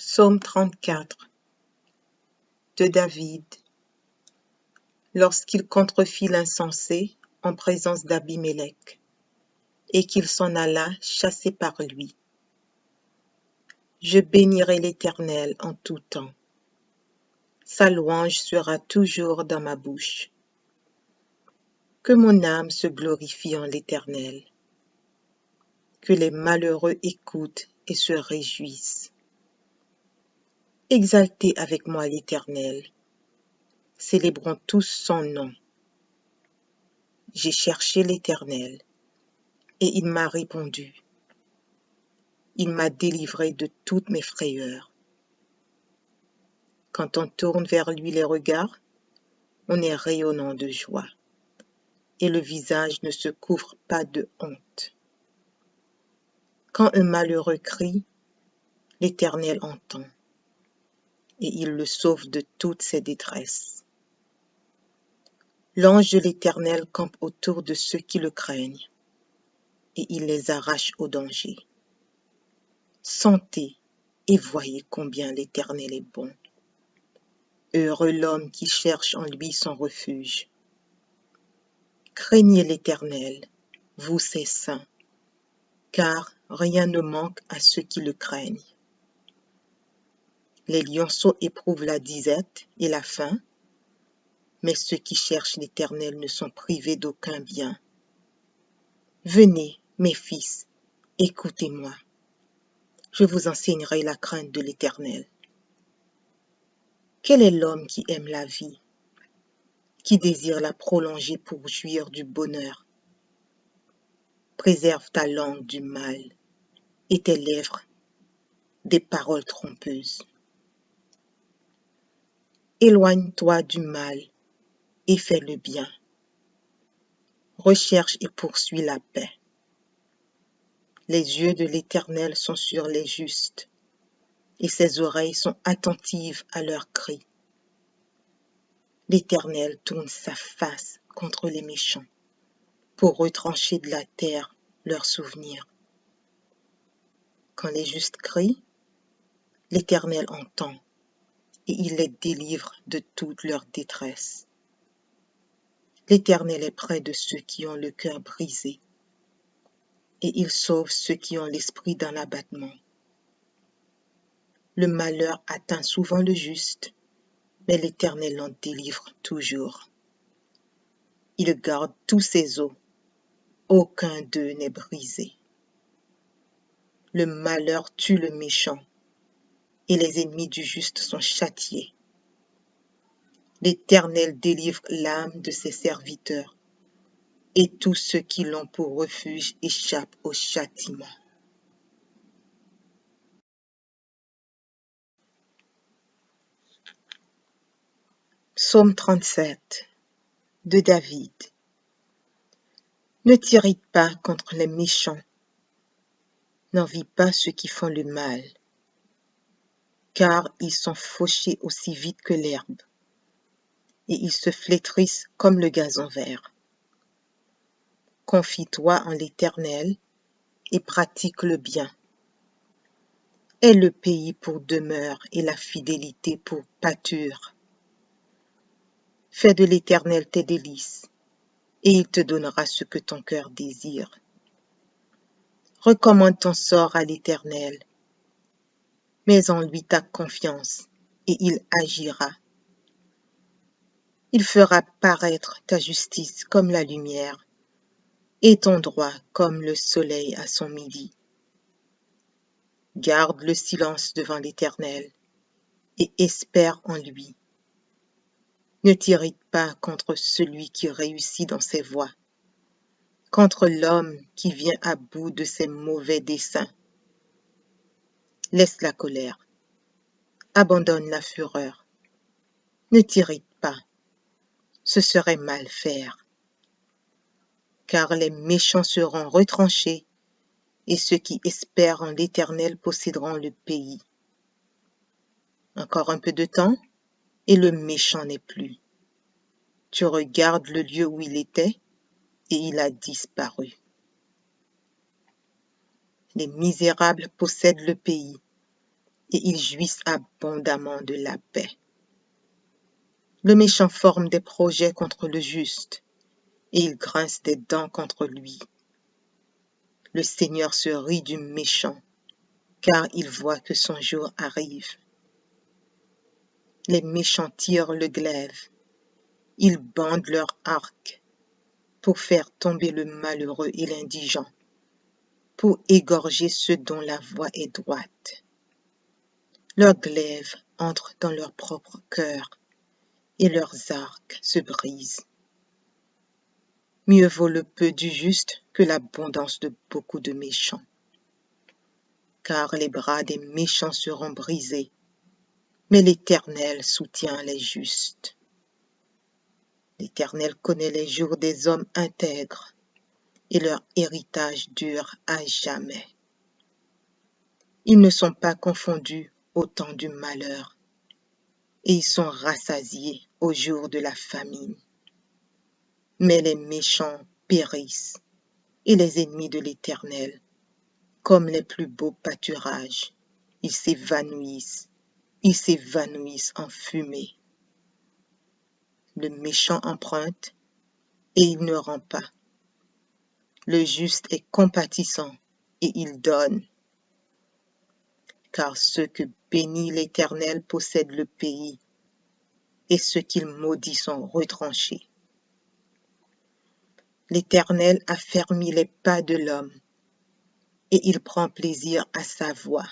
Psaume 34 de David. Lorsqu'il contrefit l'insensé en présence d'Abimélec, et qu'il s'en alla chassé par lui. Je bénirai l'Éternel en tout temps. Sa louange sera toujours dans ma bouche. Que mon âme se glorifie en l'Éternel. Que les malheureux écoutent et se réjouissent. Exaltez avec moi l'Éternel. Célébrons tous son nom. J'ai cherché l'Éternel, et il m'a répondu. Il m'a délivré de toutes mes frayeurs. Quand on tourne vers lui les regards, on est rayonnant de joie, et le visage ne se couvre pas de honte. Quand un malheureux crie, l'Éternel entend, et il le sauve de toutes ses détresses. L'ange de l'Éternel campe autour de ceux qui le craignent, et il les arrache au danger. Sentez et voyez combien l'Éternel est bon. Heureux l'homme qui cherche en lui son refuge. Craignez l'Éternel, vous ses saints, car rien ne manque à ceux qui le craignent. Les lionceaux éprouvent la disette et la faim, mais ceux qui cherchent l'Éternel ne sont privés d'aucun bien. Venez, mes fils, écoutez-moi. Je vous enseignerai la crainte de l'Éternel. Quel est l'homme qui aime la vie, qui désire la prolonger pour jouir du bonheur? Préserve ta langue du mal et tes lèvres des paroles trompeuses. Éloigne-toi du mal et fais le bien. Recherche et poursuis la paix. Les yeux de l'Éternel sont sur les justes, et ses oreilles sont attentives à leurs cris. L'Éternel tourne sa face contre les méchants, pour retrancher de la terre leurs souvenirs. Quand les justes crient, l'Éternel entend, et il les délivre de toute leur détresse. L'Éternel est près de ceux qui ont le cœur brisé, et il sauve ceux qui ont l'esprit dans l'abattement. Le malheur atteint souvent le juste, mais l'Éternel l'en délivre toujours. Il garde tous ses os, aucun d'eux n'est brisé. Le malheur tue le méchant, et les ennemis du juste sont châtiés. L'Éternel délivre l'âme de ses serviteurs, et tous ceux qui l'ont pour refuge échappent au châtiment. Psaume 37 de David. Ne t'irrite pas contre les méchants, n'envie pas ceux qui font le mal, car ils sont fauchés aussi vite que l'herbe, et ils se flétrissent comme le gazon vert. Confie-toi en l'Éternel et pratique le bien. Aie le pays pour demeure et la fidélité pour pâture. Fais de l'Éternel tes délices, et il te donnera ce que ton cœur désire. Recommande ton sort à l'Éternel, mets en lui ta confiance, et il agira. Il fera paraître ta justice comme la lumière, et ton droit comme le soleil à son midi. Garde le silence devant l'Éternel, et espère en lui. Ne t'irrite pas contre celui qui réussit dans ses voies, contre l'homme qui vient à bout de ses mauvais desseins. Laisse la colère, abandonne la fureur. Ne t'irrite pas, ce serait mal faire. Car les méchants seront retranchés, et ceux qui espèrent en l'Éternel posséderont le pays. Encore un peu de temps, et le méchant n'est plus. Tu regardes le lieu où il était, et il a disparu. Les misérables possèdent le pays, et ils jouissent abondamment de la paix. Le méchant forme des projets contre le juste, et il grince des dents contre lui. Le Seigneur se rit du méchant, car il voit que son jour arrive. Les méchants tirent le glaive, ils bandent leur arc pour faire tomber le malheureux et l'indigent, pour égorger ceux dont la voie est droite. Leurs glaives entrent dans leur propre cœur, et leurs arcs se brisent. Mieux vaut le peu du juste que l'abondance de beaucoup de méchants. Car les bras des méchants seront brisés, mais l'Éternel soutient les justes. L'Éternel connaît les jours des hommes intègres, et leur héritage dure à jamais. Ils ne sont pas confondus au temps du malheur, et ils sont rassasiés au jour de la famine. Mais les méchants périssent, et les ennemis de l'Éternel, comme les plus beaux pâturages, ils s'évanouissent en fumée. Le méchant emprunte, et il ne rend pas. Le juste est compatissant, et il donne. Car ceux que bénit l'Éternel possèdent le pays, et ceux qu'il maudit sont retranchés. L'Éternel a fermi les pas de l'homme, et il prend plaisir à sa voix.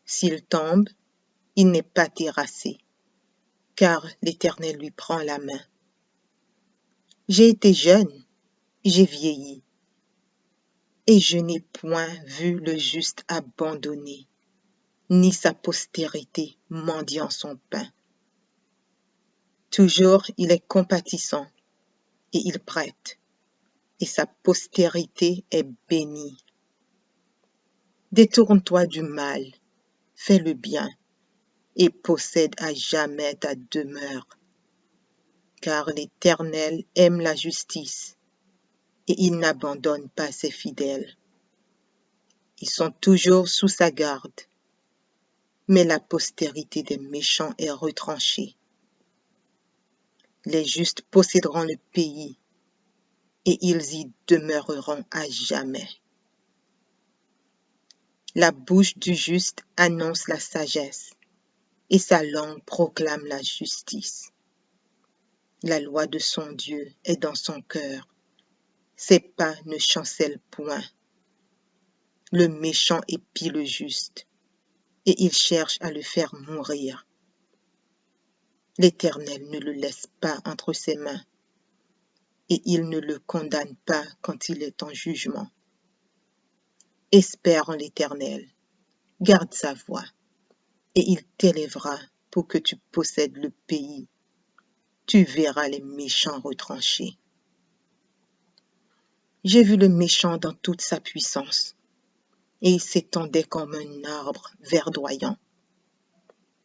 S'il tombe, il n'est pas terrassé, car l'Éternel lui prend la main. J'ai été jeune, j'ai vieilli, et je n'ai point vu le juste abandonné, ni sa postérité mendiant son pain. Toujours il est compatissant, et il prête, et sa postérité est bénie. Détourne-toi du mal, fais le bien, et possède à jamais ta demeure. Car l'Éternel aime la justice, et il n'abandonne pas ses fidèles. Ils sont toujours sous sa garde, mais la postérité des méchants est retranchée. Les justes posséderont le pays, et ils y demeureront à jamais. La bouche du juste annonce la sagesse, et sa langue proclame la justice. La loi de son Dieu est dans son cœur, ses pas ne chancellent point. Le méchant épie le juste, et il cherche à le faire mourir. L'Éternel ne le laisse pas entre ses mains, et il ne le condamne pas quand il est en jugement. Espère en l'Éternel, garde sa voie, et il t'élèvera pour que tu possèdes le pays. Tu verras les méchants retranchés. J'ai vu le méchant dans toute sa puissance, et il s'étendait comme un arbre verdoyant.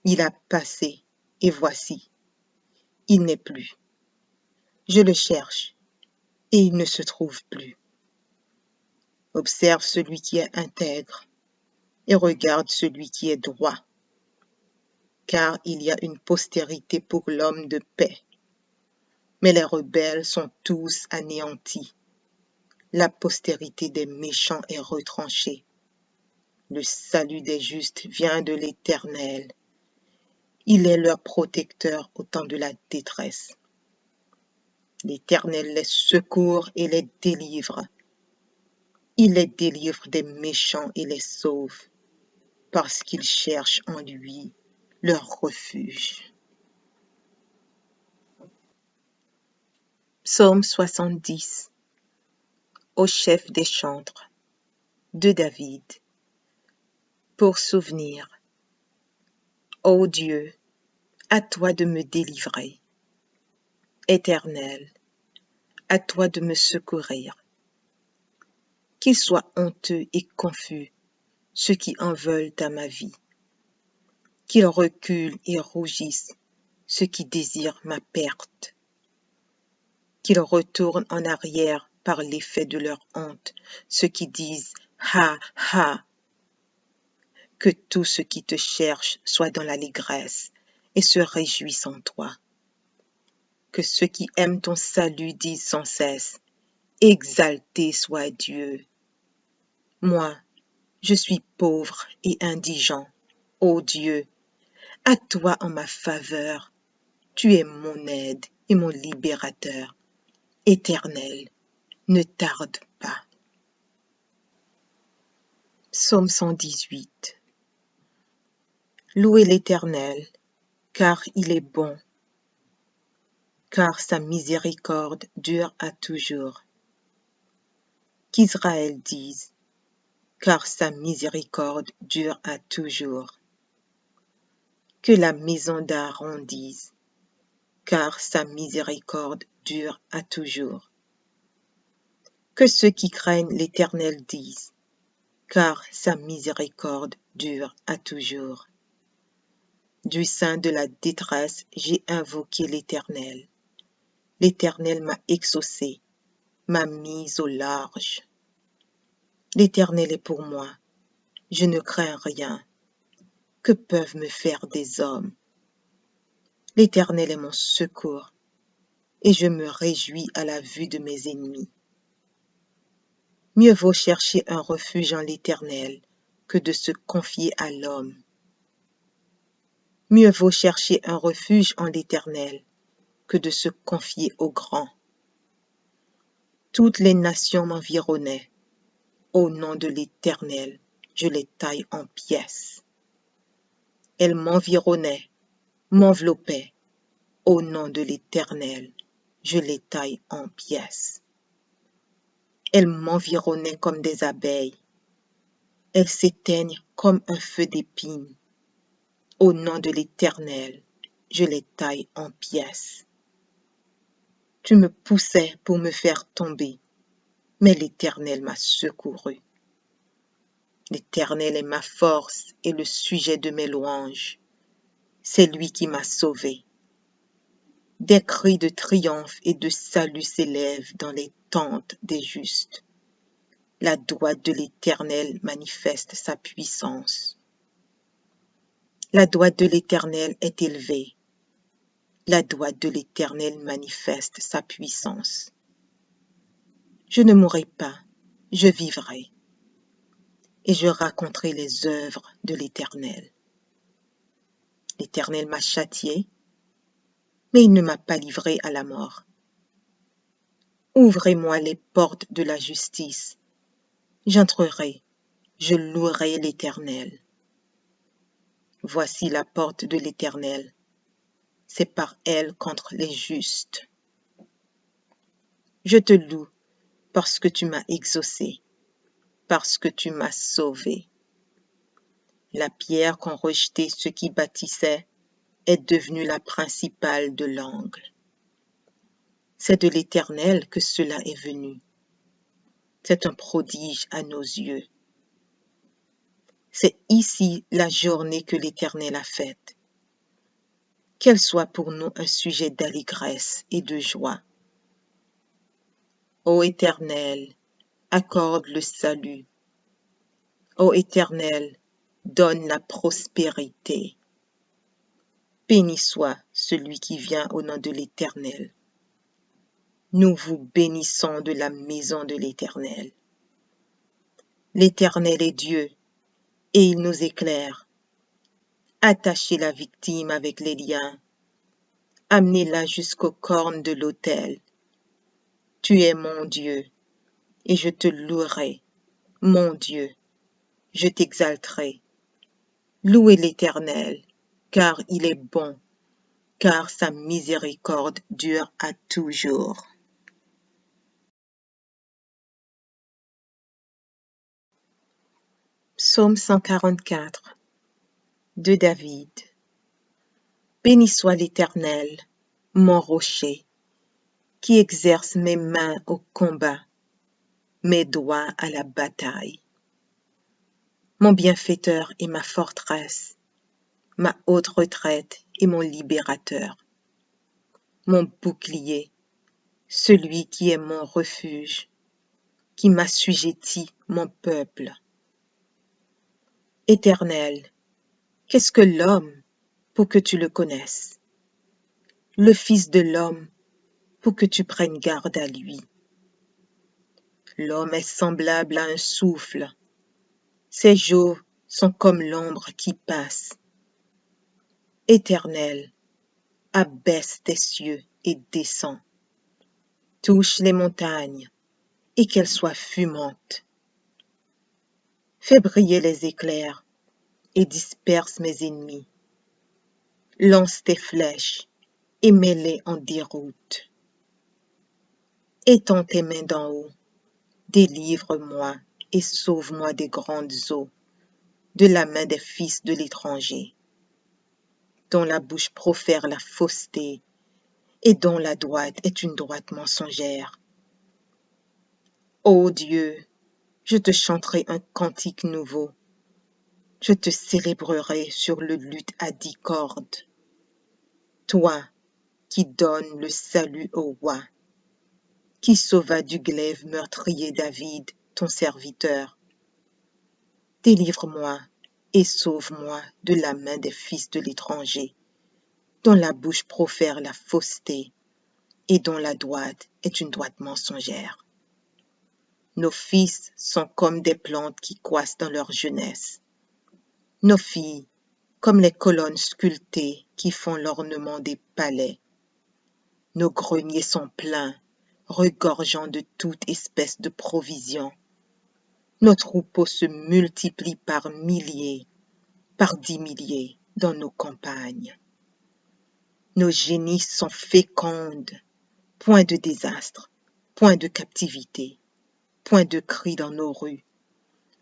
Il a passé, et voici, il n'est plus. Je le cherche, et il ne se trouve plus. Observe celui qui est intègre, et regarde celui qui est droit, car il y a une postérité pour l'homme de paix. Mais les rebelles sont tous anéantis. La postérité des méchants est retranchée. Le salut des justes vient de l'Éternel. Il est leur protecteur au temps de la détresse. L'Éternel les secourt et les délivre. Il les délivre des méchants et les sauve, parce qu'ils cherchent en lui leur refuge. Psaume 70. Au chef des chantres, de David. Pour souvenir. Ô Dieu, à toi de me délivrer. Éternel, à toi de me secourir. Qu'ils soient honteux et confus ceux qui en veulent à ma vie. Qu'ils reculent et rougissent ceux qui désirent ma perte. Qu'ils retournent en arrière par l'effet de leur honte ceux qui disent « Ha, ha ». Que tout ce qui te cherche soit dans l'allégresse et se réjouisse en toi. Que ceux qui aiment ton salut disent sans cesse, exalté soit Dieu. Moi, je suis pauvre et indigent. Ô Dieu, à toi en ma faveur, tu es mon aide et mon libérateur. Éternel, ne tarde pas. Psaume 118. Louez l'Éternel, car il est bon, car sa miséricorde dure à toujours. Qu'Israël dise, car sa miséricorde dure à toujours. Que la maison d'Aaron dise, car sa miséricorde dure à toujours. Que ceux qui craignent l'Éternel disent, car sa miséricorde dure à toujours. Du sein de la détresse, j'ai invoqué l'Éternel. L'Éternel m'a exaucé, m'a mise au large. L'Éternel est pour moi, je ne crains rien. Que peuvent me faire des hommes? L'Éternel est mon secours, et je me réjouis à la vue de mes ennemis. Mieux vaut chercher un refuge en l'Éternel que de se confier à l'homme. Mieux vaut chercher un refuge en l'Éternel que de se confier au grand. Toutes les nations m'environnaient. Au nom de l'Éternel, je les taille en pièces. Elles m'environnaient, m'enveloppaient. Au nom de l'Éternel, je les taille en pièces. Elles m'environnaient comme des abeilles. Elles s'éteignent comme un feu d'épines. Au nom de l'Éternel, je les taille en pièces. Tu me poussais pour me faire tomber, mais l'Éternel m'a secouru. L'Éternel est ma force et le sujet de mes louanges. C'est lui qui m'a sauvé. Des cris de triomphe et de salut s'élèvent dans les tentes des justes. La droite de l'Éternel manifeste sa puissance. La droite de l'Éternel est élevée. La droite de l'Éternel manifeste sa puissance. Je ne mourrai pas, je vivrai, et je raconterai les œuvres de l'Éternel. L'Éternel m'a châtié, mais il ne m'a pas livré à la mort. Ouvrez-moi les portes de la justice. J'entrerai, je louerai l'Éternel. Voici la porte de l'Éternel. C'est par elle contre les justes. Je te loue parce que tu m'as exaucé, parce que tu m'as sauvé. La pierre qu'ont rejetée ceux qui bâtissaient est devenue la principale de l'angle. C'est de l'Éternel que cela est venu. C'est un prodige à nos yeux. C'est ici la journée que l'Éternel a faite. Qu'elle soit pour nous un sujet d'allégresse et de joie. Ô Éternel, accorde le salut. Ô Éternel, donne la prospérité. Béni soit celui qui vient au nom de l'Éternel. Nous vous bénissons de la maison de l'Éternel. L'Éternel est Dieu, et il nous éclaire. Attachez la victime avec les liens. Amenez-la jusqu'aux cornes de l'autel. Tu es mon Dieu, et je te louerai, mon Dieu, je t'exalterai. Louez l'Éternel, car il est bon, car sa miséricorde dure à toujours. Psaume 144 de David. Béni soit l'Éternel, mon rocher, qui exerce mes mains au combat, mes doigts à la bataille. Mon bienfaiteur et ma forteresse, ma haute retraite et mon libérateur, mon bouclier, celui qui est mon refuge, qui m'assujettit mon peuple. Éternel, qu'est-ce que l'homme pour que tu le connaisses? Le Fils de l'homme pour que tu prennes garde à lui. L'homme est semblable à un souffle. Ses jours sont comme l'ombre qui passe. Éternel, abaisse tes cieux et descends. Touche les montagnes et qu'elles soient fumantes. Fais briller les éclairs et disperse mes ennemis. Lance tes flèches et mets-les en déroute. Étends tes mains d'en haut, délivre-moi et sauve-moi des grandes eaux, de la main des fils de l'étranger, dont la bouche profère la fausseté et dont la droite est une droite mensongère. Ô Dieu, je te chanterai un cantique nouveau, je te célébrerai sur le luth à 10 cordes. Toi qui donnes le salut au roi, qui sauva du glaive meurtrier David, ton serviteur. Délivre-moi et sauve-moi de la main des fils de l'étranger, dont la bouche profère la fausseté et dont la droite est une droite mensongère. Nos fils sont comme des plantes qui croissent dans leur jeunesse. Nos filles, comme les colonnes sculptées qui font l'ornement des palais. Nos greniers sont pleins, regorgeant de toute espèce de provisions. Nos troupeaux se multiplient par milliers, par 10 milliers dans nos campagnes. Nos génisses sont fécondes, point de désastre, point de captivité, point de cri dans nos rues.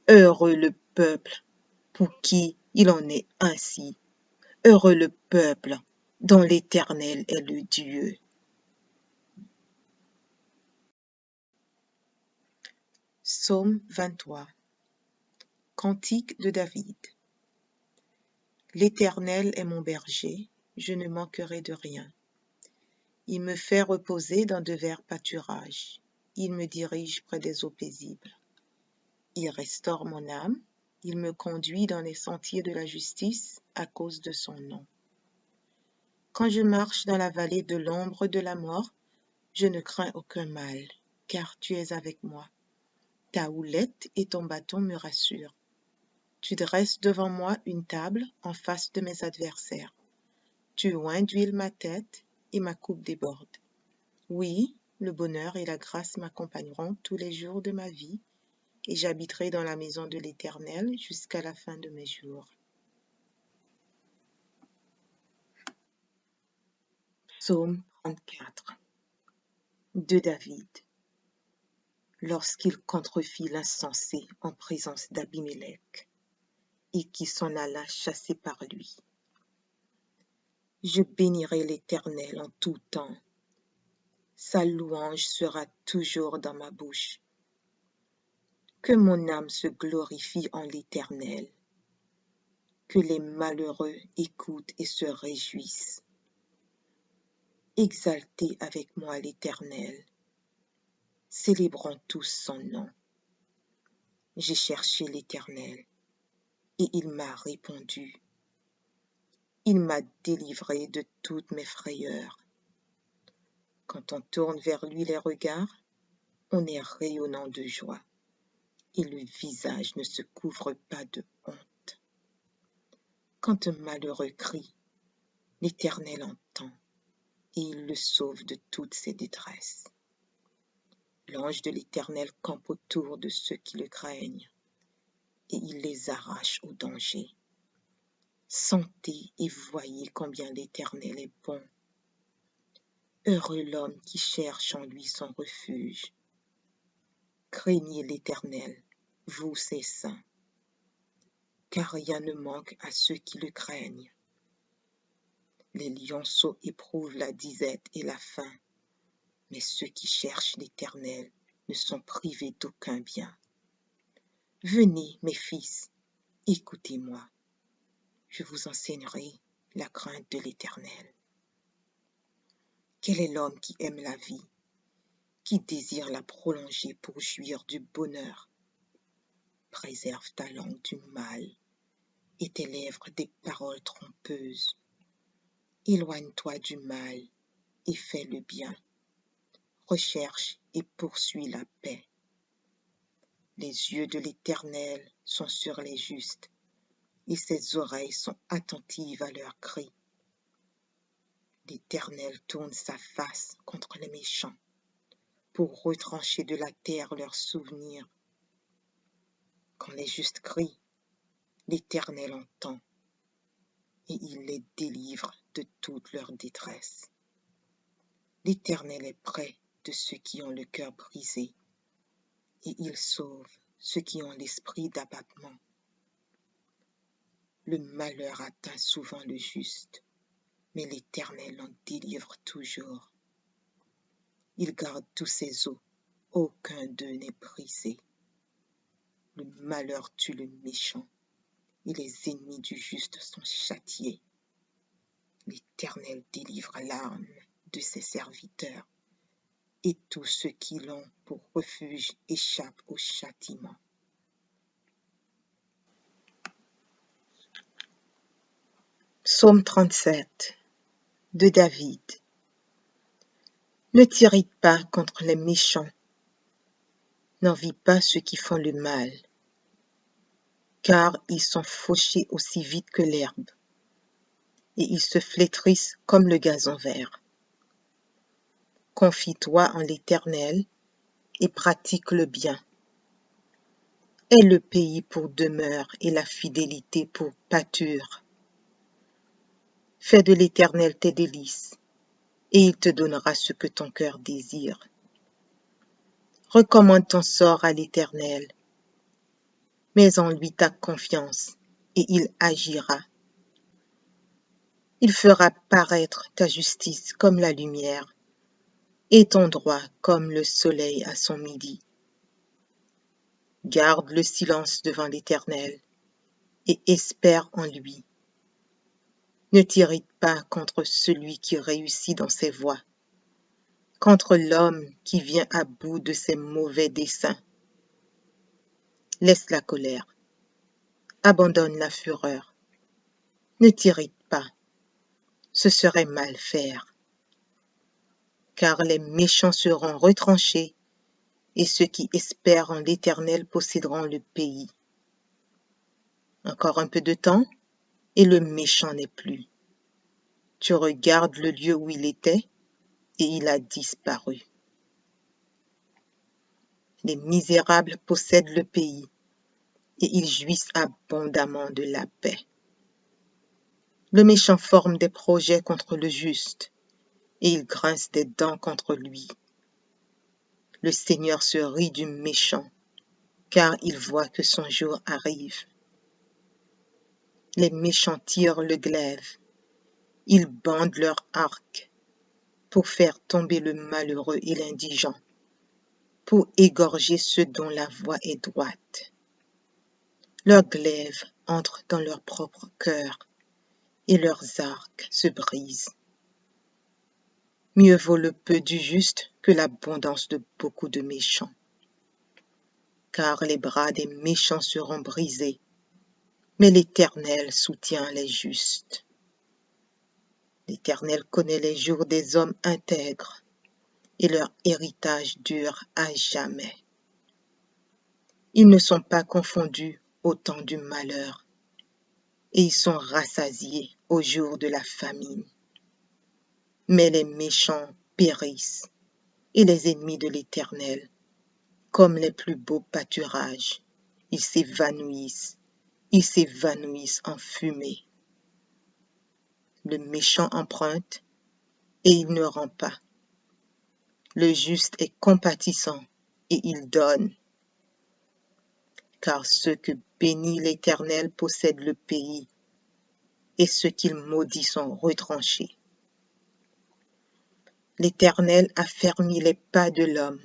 Heureux le peuple pour qui il en est ainsi. Heureux le peuple dont l'Éternel est le Dieu. Psaume 23. Cantique de David. L'Éternel est mon berger, je ne manquerai de rien. Il me fait reposer dans de verts pâturages. Il me dirige près des eaux paisibles. Il restaure mon âme. Il me conduit dans les sentiers de la justice à cause de son nom. Quand je marche dans la vallée de l'ombre de la mort, je ne crains aucun mal, car tu es avec moi. Ta houlette et ton bâton me rassurent. Tu dresses devant moi une table en face de mes adversaires. Tu oins d'huile ma tête et ma coupe déborde. Oui, le bonheur et la grâce m'accompagneront tous les jours de ma vie, et j'habiterai dans la maison de l'Éternel jusqu'à la fin de mes jours. Psaume 34 de David. Lorsqu'il contrefit l'insensé en présence d'Abimélec, et qui s'en alla chasser par lui. Je bénirai l'Éternel en tout temps. Sa louange sera toujours dans ma bouche. Que mon âme se glorifie en l'Éternel. Que les malheureux écoutent et se réjouissent. Exaltez avec moi l'Éternel. Célébrons tous son nom. J'ai cherché l'Éternel, et il m'a répondu. Il m'a délivré de toutes mes frayeurs. Quand on tourne vers lui les regards, on est rayonnant de joie, et le visage ne se couvre pas de honte. Quand un malheureux crie, l'Éternel entend, et il le sauve de toutes ses détresses. L'ange de l'Éternel campe autour de ceux qui le craignent, et il les arrache au danger. Sentez et voyez combien l'Éternel est bon. Heureux l'homme qui cherche en lui son refuge. Craignez l'Éternel, vous ses saints, car rien ne manque à ceux qui le craignent. Les lionceaux éprouvent la disette et la faim, mais ceux qui cherchent l'Éternel ne sont privés d'aucun bien. Venez, mes fils, écoutez-moi. Je vous enseignerai la crainte de l'Éternel. Quel est l'homme qui aime la vie, qui désire la prolonger pour jouir du bonheur? Préserve ta langue du mal et tes lèvres des paroles trompeuses. Éloigne-toi du mal et fais le bien. Recherche et poursuis la paix. Les yeux de l'Éternel sont sur les justes, et ses oreilles sont attentives à leurs cris. L'Éternel tourne sa face contre les méchants, pour retrancher de la terre leurs souvenirs. Quand les justes crient, l'Éternel entend, et il les délivre de toute leur détresse. L'Éternel est près de ceux qui ont le cœur brisé, et il sauve ceux qui ont l'esprit d'abattement. Le malheur atteint souvent le juste, mais l'Éternel en délivre toujours. Il garde tous ses os, aucun d'eux n'est brisé. Le malheur tue le méchant, et les ennemis du juste sont châtiés. L'Éternel délivre l'âme de ses serviteurs, et tous ceux qui l'ont pour refuge échappent au châtiment. Psaume 37 de David. Ne t'irrite pas contre les méchants, n'envie pas ceux qui font le mal, car ils sont fauchés aussi vite que l'herbe, et ils se flétrissent comme le gazon vert. Confie-toi en l'Éternel et pratique le bien. Aie le pays pour demeure et la fidélité pour pâture. Fais de l'Éternel tes délices, et il te donnera ce que ton cœur désire. Recommande ton sort à l'Éternel, mets en lui ta confiance, et il agira. Il fera paraître ta justice comme la lumière, et ton droit comme le soleil à son midi. Garde le silence devant l'Éternel, et espère en lui. Ne t'irrite pas contre celui qui réussit dans ses voies, contre l'homme qui vient à bout de ses mauvais desseins. Laisse la colère, abandonne la fureur. Ne t'irrite pas, ce serait mal faire. Car les méchants seront retranchés, et ceux qui espèrent en l'Éternel posséderont le pays. Encore un peu de temps, et le méchant n'est plus. Tu regardes le lieu où il était, et il a disparu. Les misérables possèdent le pays, et ils jouissent abondamment de la paix. Le méchant forme des projets contre le juste, et il grince des dents contre lui. Le Seigneur se rit du méchant, car il voit que son jour arrive. Les méchants tirent le glaive, ils bandent leur arc pour faire tomber le malheureux et l'indigent, pour égorger ceux dont la voie est droite. Leurs glaives entrent dans leur propre cœur, et leurs arcs se brisent. Mieux vaut le peu du juste que l'abondance de beaucoup de méchants. Car les bras des méchants seront brisés, mais l'Éternel soutient les justes. L'Éternel connaît les jours des hommes intègres, et leur héritage dure à jamais. Ils ne sont pas confondus au temps du malheur, et ils sont rassasiés au jour de la famine. Mais les méchants périssent, et les ennemis de l'Éternel, comme les plus beaux pâturages, ils s'évanouissent en fumée. Le méchant emprunte, et il ne rend pas. Le juste est compatissant, et il donne. Car ceux que bénit l'Éternel possèdent le pays, et ceux qu'il maudit sont retranchés. L'Éternel affermit les pas de l'homme,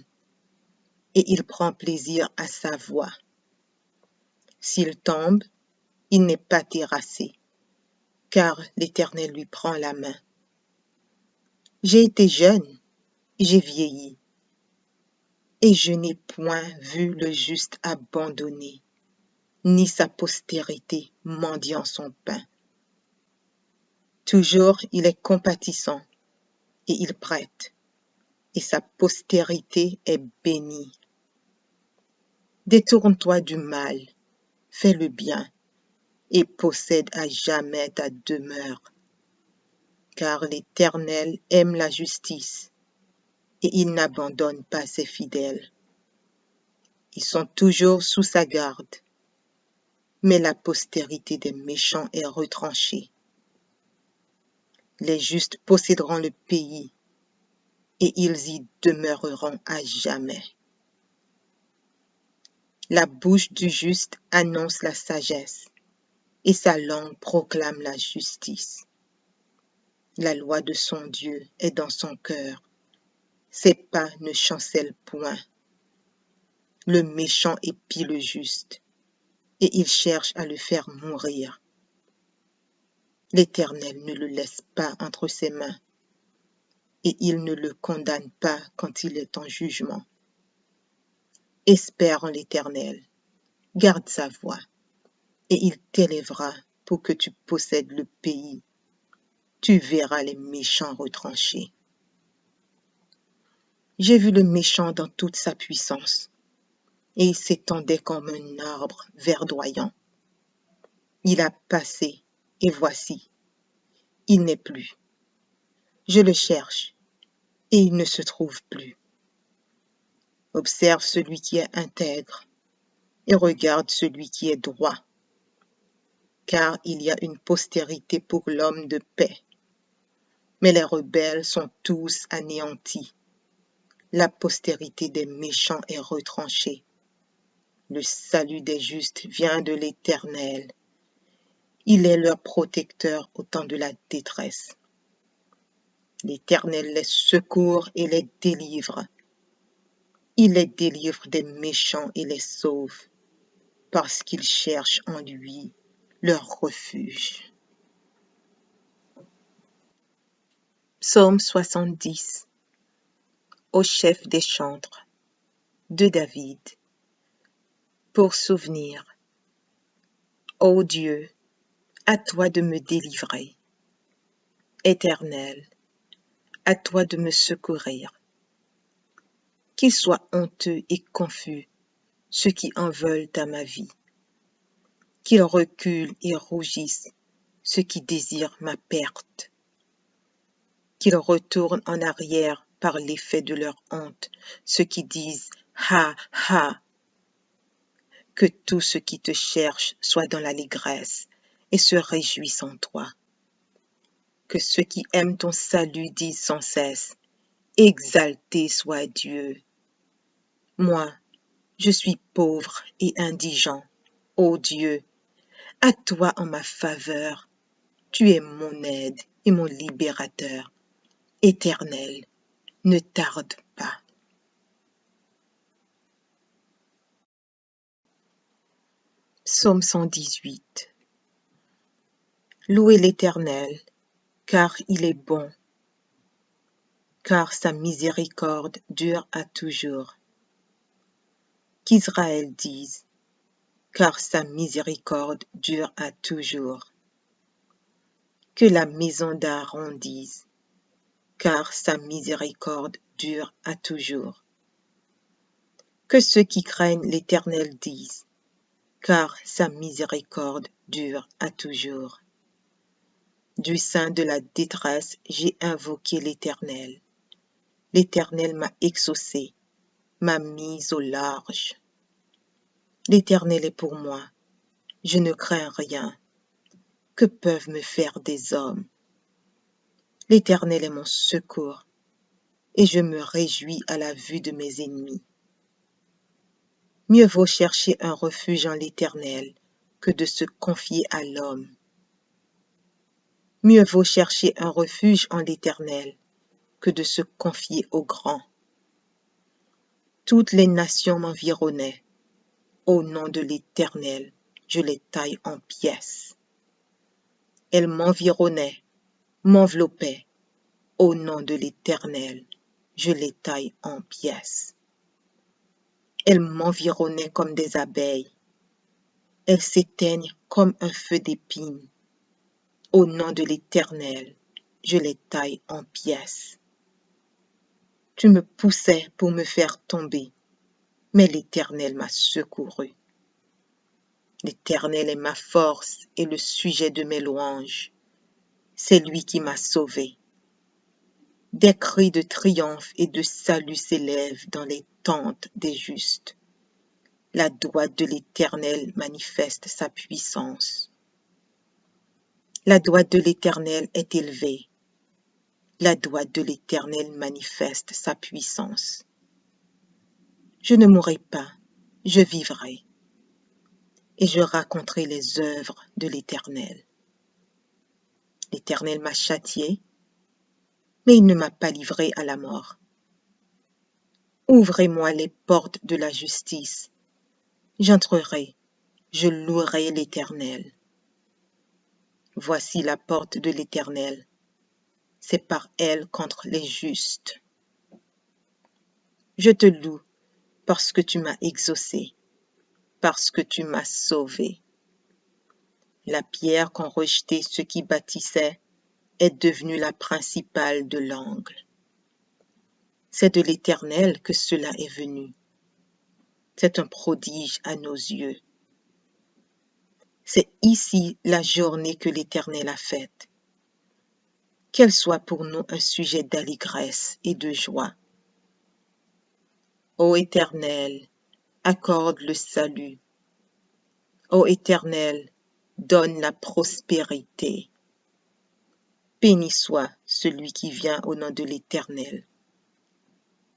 et il prend plaisir à sa voie. S'il tombe, il n'est pas terrassé, car l'Éternel lui prend la main. J'ai été jeune, j'ai vieilli, et je n'ai point vu le juste abandonné, ni sa postérité mendiant son pain. Toujours il est compatissant et il prête, et sa postérité est bénie. Détourne-toi du mal, fais le bien, et possède à jamais ta demeure. Car l'Éternel aime la justice, et il n'abandonne pas ses fidèles. Ils sont toujours sous sa garde, mais la postérité des méchants est retranchée. Les justes posséderont le pays, et ils y demeureront à jamais. La bouche du juste annonce la sagesse, et sa langue proclame la justice. La loi de son Dieu est dans son cœur, ses pas ne chancellent point. Le méchant épie le juste, et il cherche à le faire mourir. L'Éternel ne le laisse pas entre ses mains, et il ne le condamne pas quand il est en jugement. Espère en l'Éternel, garde sa voie, et il t'élèvera pour que tu possèdes le pays. Tu verras les méchants retranchés. J'ai vu le méchant dans toute sa puissance, et il s'étendait comme un arbre verdoyant. Il a passé, et voici, il n'est plus. Je le cherche, et il ne se trouve plus. Observe celui qui est intègre, et regarde celui qui est droit, car il y a une postérité pour l'homme de paix. Mais les rebelles sont tous anéantis. La postérité des méchants est retranchée. Le salut des justes vient de l'Éternel. Il est leur protecteur au temps de la détresse. L'Éternel les secourt et les délivre. Il les délivre des méchants et les sauve, parce qu'ils cherchent en lui leur refuge. Psaume 70. Au chef des chantres, de David. Pour souvenir. Ô Dieu, à toi de me délivrer. Éternel, à toi de me secourir. Qu'ils soient honteux et confus ceux qui en veulent à ma vie. Qu'ils reculent et rougissent ceux qui désirent ma perte. Qu'ils retournent en arrière par l'effet de leur honte ceux qui disent « Ha, ha !» Que tous ceux qui te cherchent soient dans l'allégresse et se réjouissent en toi. Que ceux qui aiment ton salut disent sans cesse « Exalté soit Dieu !» Moi, je suis pauvre et indigent. Ô Dieu, à toi en ma faveur. Tu es mon aide et mon libérateur. Éternel, ne tarde pas. Psaume 118. Louez l'Éternel, car il est bon, car sa miséricorde dure à toujours. Qu'Israël dise, car sa miséricorde dure à toujours. Que la maison d'Aaron dise, car sa miséricorde dure à toujours. Que ceux qui craignent l'Éternel disent, car sa miséricorde dure à toujours. Du sein de la détresse, j'ai invoqué l'Éternel. L'Éternel m'a exaucé, m'a mise au large. L'Éternel est pour moi, je ne crains rien. Que peuvent me faire des hommes? L'Éternel est mon secours, et je me réjouis à la vue de mes ennemis. Mieux vaut chercher un refuge en l'Éternel que de se confier à l'homme. Mieux vaut chercher un refuge en l'Éternel que de se confier au grand. Toutes les nations m'environnaient. Au nom de l'Éternel, je les taille en pièces. Elles m'environnaient, m'enveloppaient. Au nom de l'Éternel, je les taille en pièces. Elles m'environnaient comme des abeilles. elles s'éteignent comme un feu d'épine. Au nom de l'Éternel, je les taille en pièces. Tu me poussais pour me faire tomber, mais l'Éternel m'a secouru. L'Éternel est ma force et le sujet de mes louanges. C'est lui qui m'a sauvé. Des cris de triomphe et de salut s'élèvent dans les tentes des justes. La droite de l'Éternel manifeste sa puissance. La droite de l'Éternel est élevée. La droite de l'Éternel manifeste sa puissance. Je ne mourrai pas, je vivrai, et je raconterai les œuvres de l'Éternel. L'Éternel m'a châtié, mais il ne m'a pas livré à la mort. Ouvrez-moi les portes de la justice. J'entrerai, je louerai l'Éternel. Voici la porte de l'Éternel. C'est par elle contre les justes. Je te loue parce que tu m'as exaucé, parce que tu m'as sauvé. La pierre qu'ont rejetée ceux qui bâtissaient est devenue la principale de l'angle. C'est de l'Éternel que cela est venu. C'est un prodige à nos yeux. C'est ici la journée que l'Éternel a faite. Qu'elle soit pour nous un sujet d'allégresse et de joie. Ô Éternel, accorde le salut. Ô Éternel, donne la prospérité. Béni soit celui qui vient au nom de l'Éternel.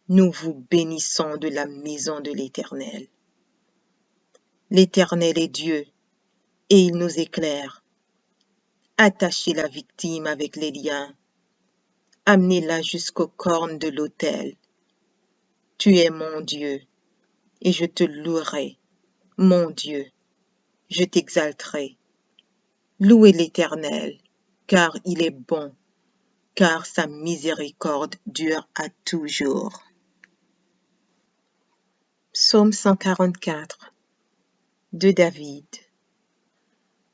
Nous vous bénissons de la maison de l'Éternel. L'Éternel est Dieu, et il nous éclaire. Attachez la victime avec les liens. Amenez-la jusqu'aux cornes de l'autel. Tu es mon Dieu, et je te louerai, mon Dieu, je t'exalterai. Louez l'Éternel, car il est bon, car sa miséricorde dure à toujours. Psaume 144 de David.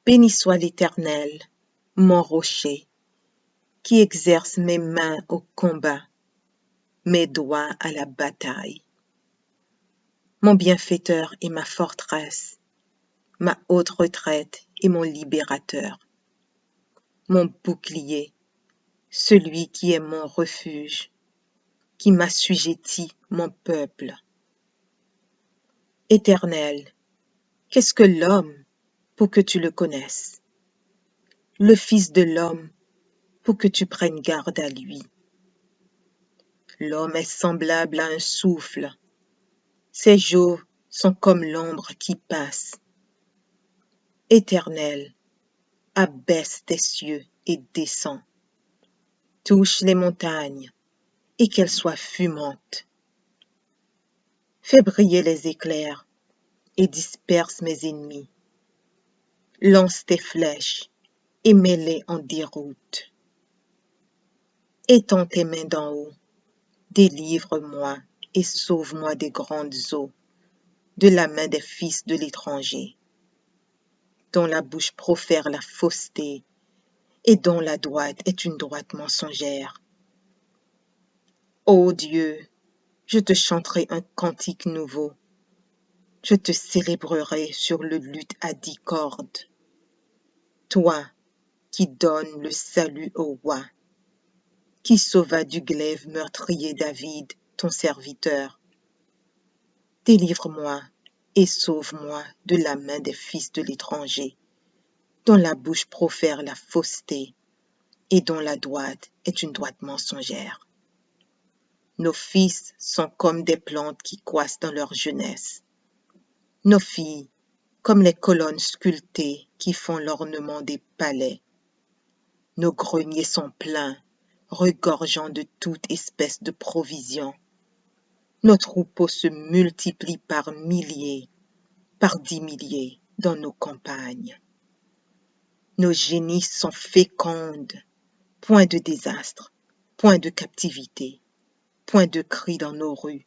Béni soit l'Éternel, mon rocher, qui exerce mes mains au combat, mes doigts à la bataille. Mon bienfaiteur et ma forteresse, ma haute retraite et mon libérateur, mon bouclier, celui qui est mon refuge, qui m'assujettit mon peuple. Éternel, qu'est-ce que l'homme pour que tu le connaisses? Le Fils de l'homme pour que tu prennes garde à lui. L'homme est semblable à un souffle. Ses jours sont comme l'ombre qui passe. Éternel, abaisse tes cieux et descends. Touche les montagnes et qu'elles soient fumantes. Fais briller les éclairs et disperse mes ennemis. Lance tes flèches et mets-les en déroute. Étends tes mains d'en haut, délivre-moi et sauve-moi des grandes eaux, de la main des fils de l'étranger, dont la bouche profère la fausseté et dont la droite est une droite mensongère. Ô Dieu, je te chanterai un cantique nouveau. Je te célébrerai sur le luth à 10 cordes. Toi qui donnes le salut au roi, qui sauva du glaive meurtrier David, ton serviteur. Délivre-moi et sauve-moi de la main des fils de l'étranger, dont la bouche profère la fausseté et dont la droite est une droite mensongère. Nos fils sont comme des plantes qui croissent dans leur jeunesse. Nos filles, comme les colonnes sculptées qui font l'ornement des palais. Nos greniers sont pleins, regorgeant de toute espèce de provisions. Nos troupeaux se multiplient par milliers, par 10 milliers dans nos campagnes. Nos génisses sont fécondes, point de désastre, point de captivité, point de cris dans nos rues.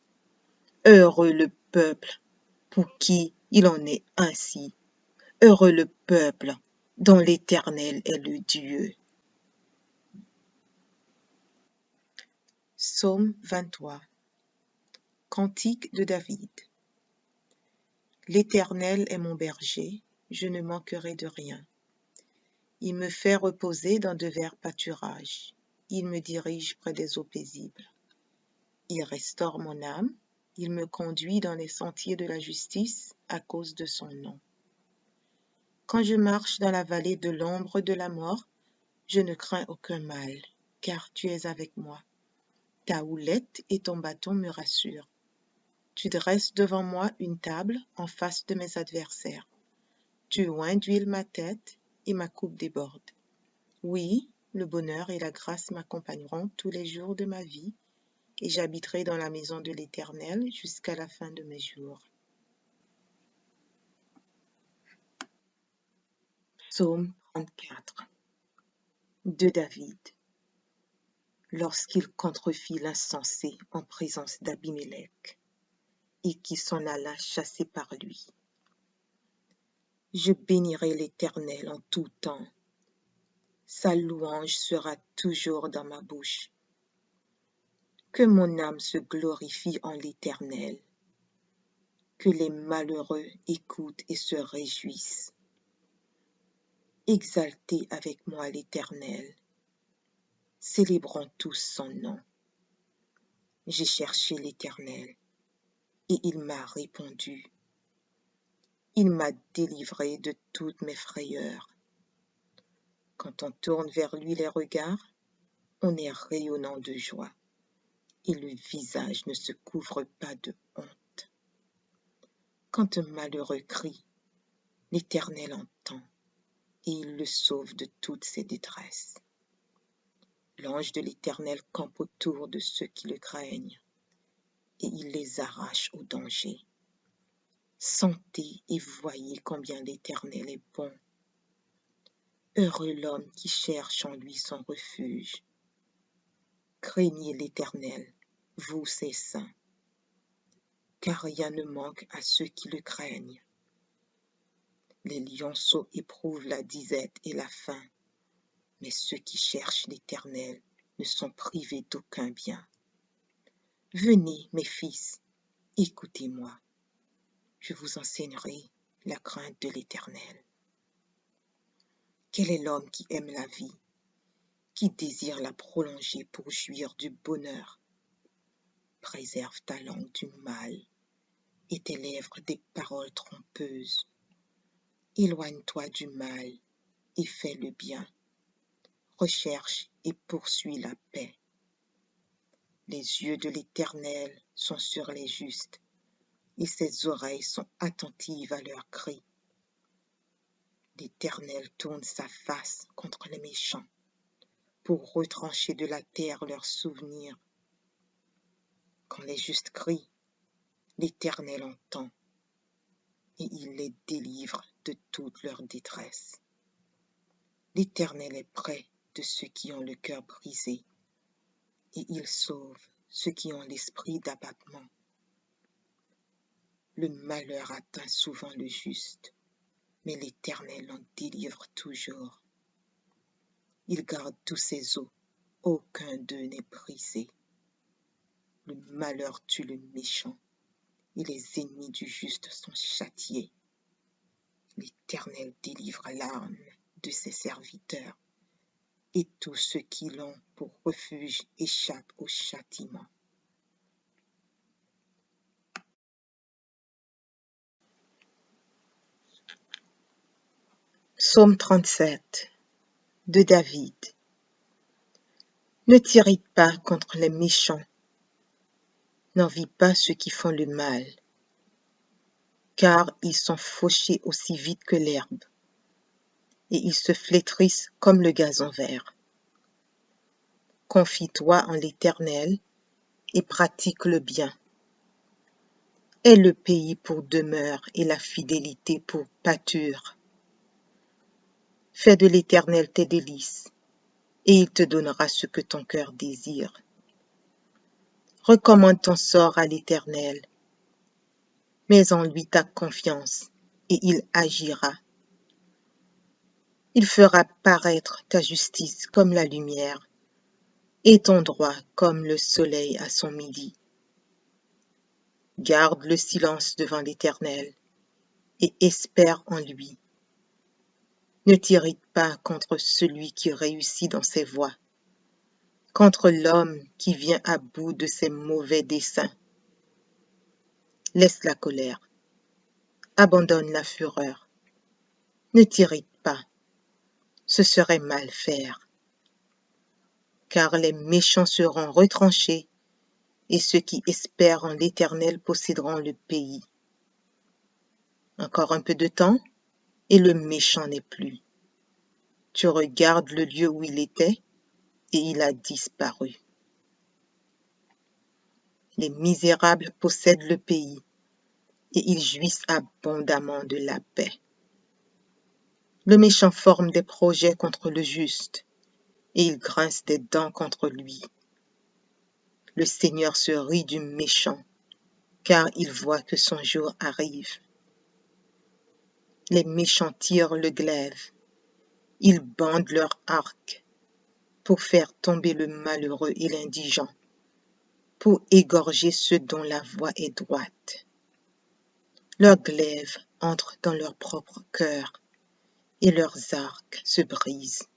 Heureux le peuple pour qui il en est ainsi. Heureux le peuple dont l'Éternel est le Dieu. Psaume 23. Cantique de David. L'Éternel est mon berger, je ne manquerai de rien. Il me fait reposer dans de verts pâturages. Il me dirige près des eaux paisibles. Il restaure mon âme. Il me conduit dans les sentiers de la justice à cause de son nom. Quand je marche dans la vallée de l'ombre de la mort, je ne crains aucun mal, car tu es avec moi. Ta houlette et ton bâton me rassurent. Tu dresses devant moi une table en face de mes adversaires. Tu oins d'huile ma tête et ma coupe déborde. Oui, le bonheur et la grâce m'accompagneront tous les jours de ma vie, et j'habiterai dans la maison de l'Éternel jusqu'à la fin de mes jours. Psaume 34 de David. Lorsqu'il contrefit l'insensé en présence d'Abimélec, et qui s'en alla chassé par lui. Je bénirai l'Éternel en tout temps. Sa louange sera toujours dans ma bouche. Que mon âme se glorifie en l'Éternel. Que les malheureux écoutent et se réjouissent. Exaltez avec moi l'Éternel. Célébrons tous son nom. J'ai cherché l'Éternel, et il m'a répondu. Il m'a délivré de toutes mes frayeurs. Quand on tourne vers lui les regards, on est rayonnant de joie, et le visage ne se couvre pas de honte. Quand un malheureux crie, l'Éternel entend, et il le sauve de toutes ses détresses. L'ange de l'Éternel campe autour de ceux qui le craignent, et il les arrache au danger. Sentez et voyez combien l'Éternel est bon. Heureux l'homme qui cherche en lui son refuge. Craignez l'Éternel, vous ses saints, car rien ne manque à ceux qui le craignent. Les lionceaux éprouvent la disette et la faim, mais ceux qui cherchent l'Éternel ne sont privés d'aucun bien. Venez, mes fils, écoutez-moi, je vous enseignerai la crainte de l'Éternel. Quel est l'homme qui aime la vie, qui désire la prolonger pour jouir du bonheur? Préserve ta langue du mal et tes lèvres des paroles trompeuses. Éloigne-toi du mal et fais le bien. Recherche et poursuis la paix. Les yeux de l'Éternel sont sur les justes, et ses oreilles sont attentives à leurs cris. L'Éternel tourne sa face contre les méchants, pour retrancher de la terre leurs souvenirs. Quand les justes crient, l'Éternel entend, et il les délivre de toute leur détresse. L'Éternel est près de ceux qui ont le cœur brisé, et il sauve ceux qui ont l'esprit d'abattement. Le malheur atteint souvent le juste, mais l'Éternel en délivre toujours. Il garde tous ses os, aucun d'eux n'est brisé. Le malheur tue le méchant, et les ennemis du juste sont châtiés. L'Éternel délivre l'âme de ses serviteurs, et tous ceux qui l'ont pour refuge échappent au châtiment. Psaume 37 de David. Ne t'irrite pas contre les méchants, n'envie pas ceux qui font le mal, car ils sont fauchés aussi vite que l'herbe, et ils se flétrissent comme le gazon vert. Confie-toi en l'Éternel et pratique le bien. Aie le pays pour demeure et la fidélité pour pâture. Fais de l'Éternel tes délices, et il te donnera ce que ton cœur désire. Recommande ton sort à l'Éternel, mets en lui ta confiance, et il agira. Il fera paraître ta justice comme la lumière et ton droit comme le soleil à son midi. Garde le silence devant l'Éternel et espère en lui. Ne t'irrite pas contre celui qui réussit dans ses voies, contre l'homme qui vient à bout de ses mauvais desseins. Laisse la colère, abandonne la fureur. Ne t'irrite pas, ce serait mal faire. Car les méchants seront retranchés et ceux qui espèrent en l'Éternel posséderont le pays. Encore un peu de temps et le méchant n'est plus. Tu regardes le lieu où il était et il a disparu. Les misérables possèdent le pays et ils jouissent abondamment de la paix. Le méchant forme des projets contre le juste et il grince des dents contre lui. Le Seigneur se rit du méchant car il voit que son jour arrive. Les méchants tirent le glaive, ils bandent leur arc pour faire tomber le malheureux et l'indigent, pour égorger ceux dont la voie est droite. Leurs glaives entrent dans leur propre cœur et leurs arcs se brisent.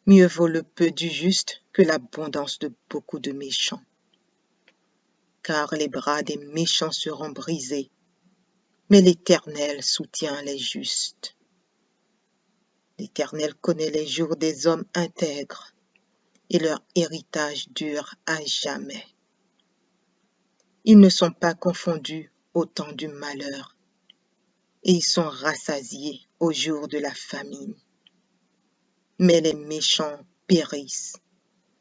Mieux vaut le peu du juste que l'abondance de beaucoup de méchants. Car les bras des méchants seront brisés, mais l'Éternel soutient les justes. L'Éternel connaît les jours des hommes intègres, et leur héritage dure à jamais. Ils ne sont pas confondus au temps du malheur, et ils sont rassasiés au jour de la famine. Mais les méchants périssent,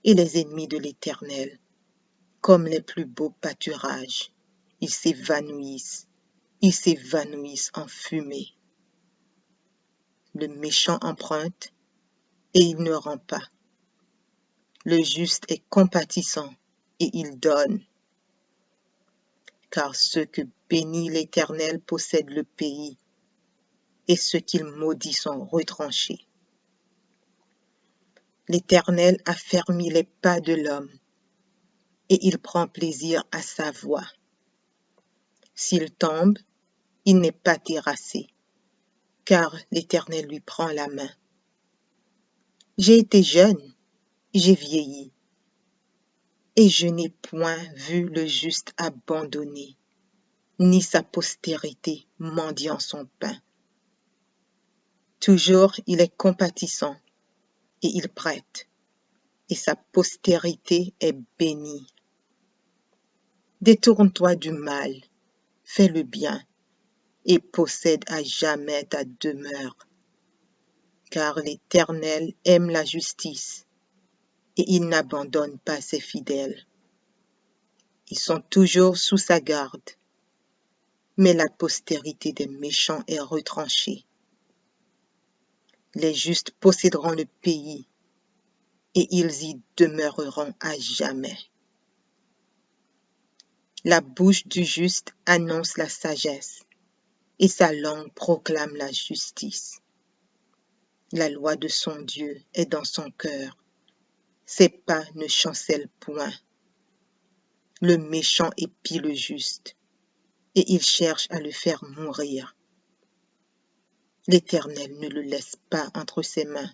et les ennemis de l'Éternel, comme les plus beaux pâturages, ils s'évanouissent en fumée. Le méchant emprunte, et il ne rend pas. Le juste est compatissant, et il donne. Car ceux que bénit l'Éternel possèdent le pays, et ceux qu'il maudit sont retranchés. L'Éternel affermit les pas de l'homme, et il prend plaisir à sa voie. S'il tombe, il n'est pas terrassé, car l'Éternel lui prend la main. J'ai été jeune, j'ai vieilli, et je n'ai point vu le juste abandonné, ni sa postérité mendiant son pain. Toujours il est compatissant, et il prête, et sa postérité est bénie. Détourne-toi du mal, fais le bien, et possède à jamais ta demeure. Car l'Éternel aime la justice, et il n'abandonne pas ses fidèles. Ils sont toujours sous sa garde, mais la postérité des méchants est retranchée. Les justes posséderont le pays, et ils y demeureront à jamais. La bouche du juste annonce la sagesse, et sa langue proclame la justice. La loi de son Dieu est dans son cœur, ses pas ne chancellent point. Le méchant épie le juste, et il cherche à le faire mourir. L'Éternel ne le laisse pas entre ses mains,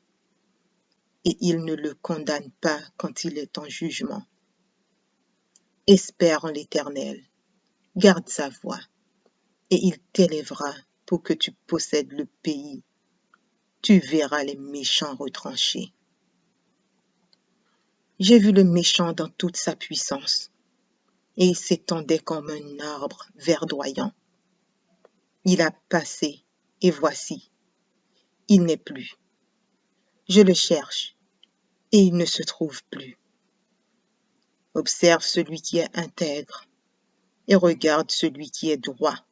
et il ne le condamne pas quand il est en jugement. Espère en l'Éternel, garde sa voie, et il t'élèvera pour que tu possèdes le pays. Tu verras les méchants retranchés. J'ai vu le méchant dans toute sa puissance, et il s'étendait comme un arbre verdoyant. Il a passé, et voici, il n'est plus. Je le cherche, et il ne se trouve plus. Observe celui qui est intègre, et regarde celui qui est droit,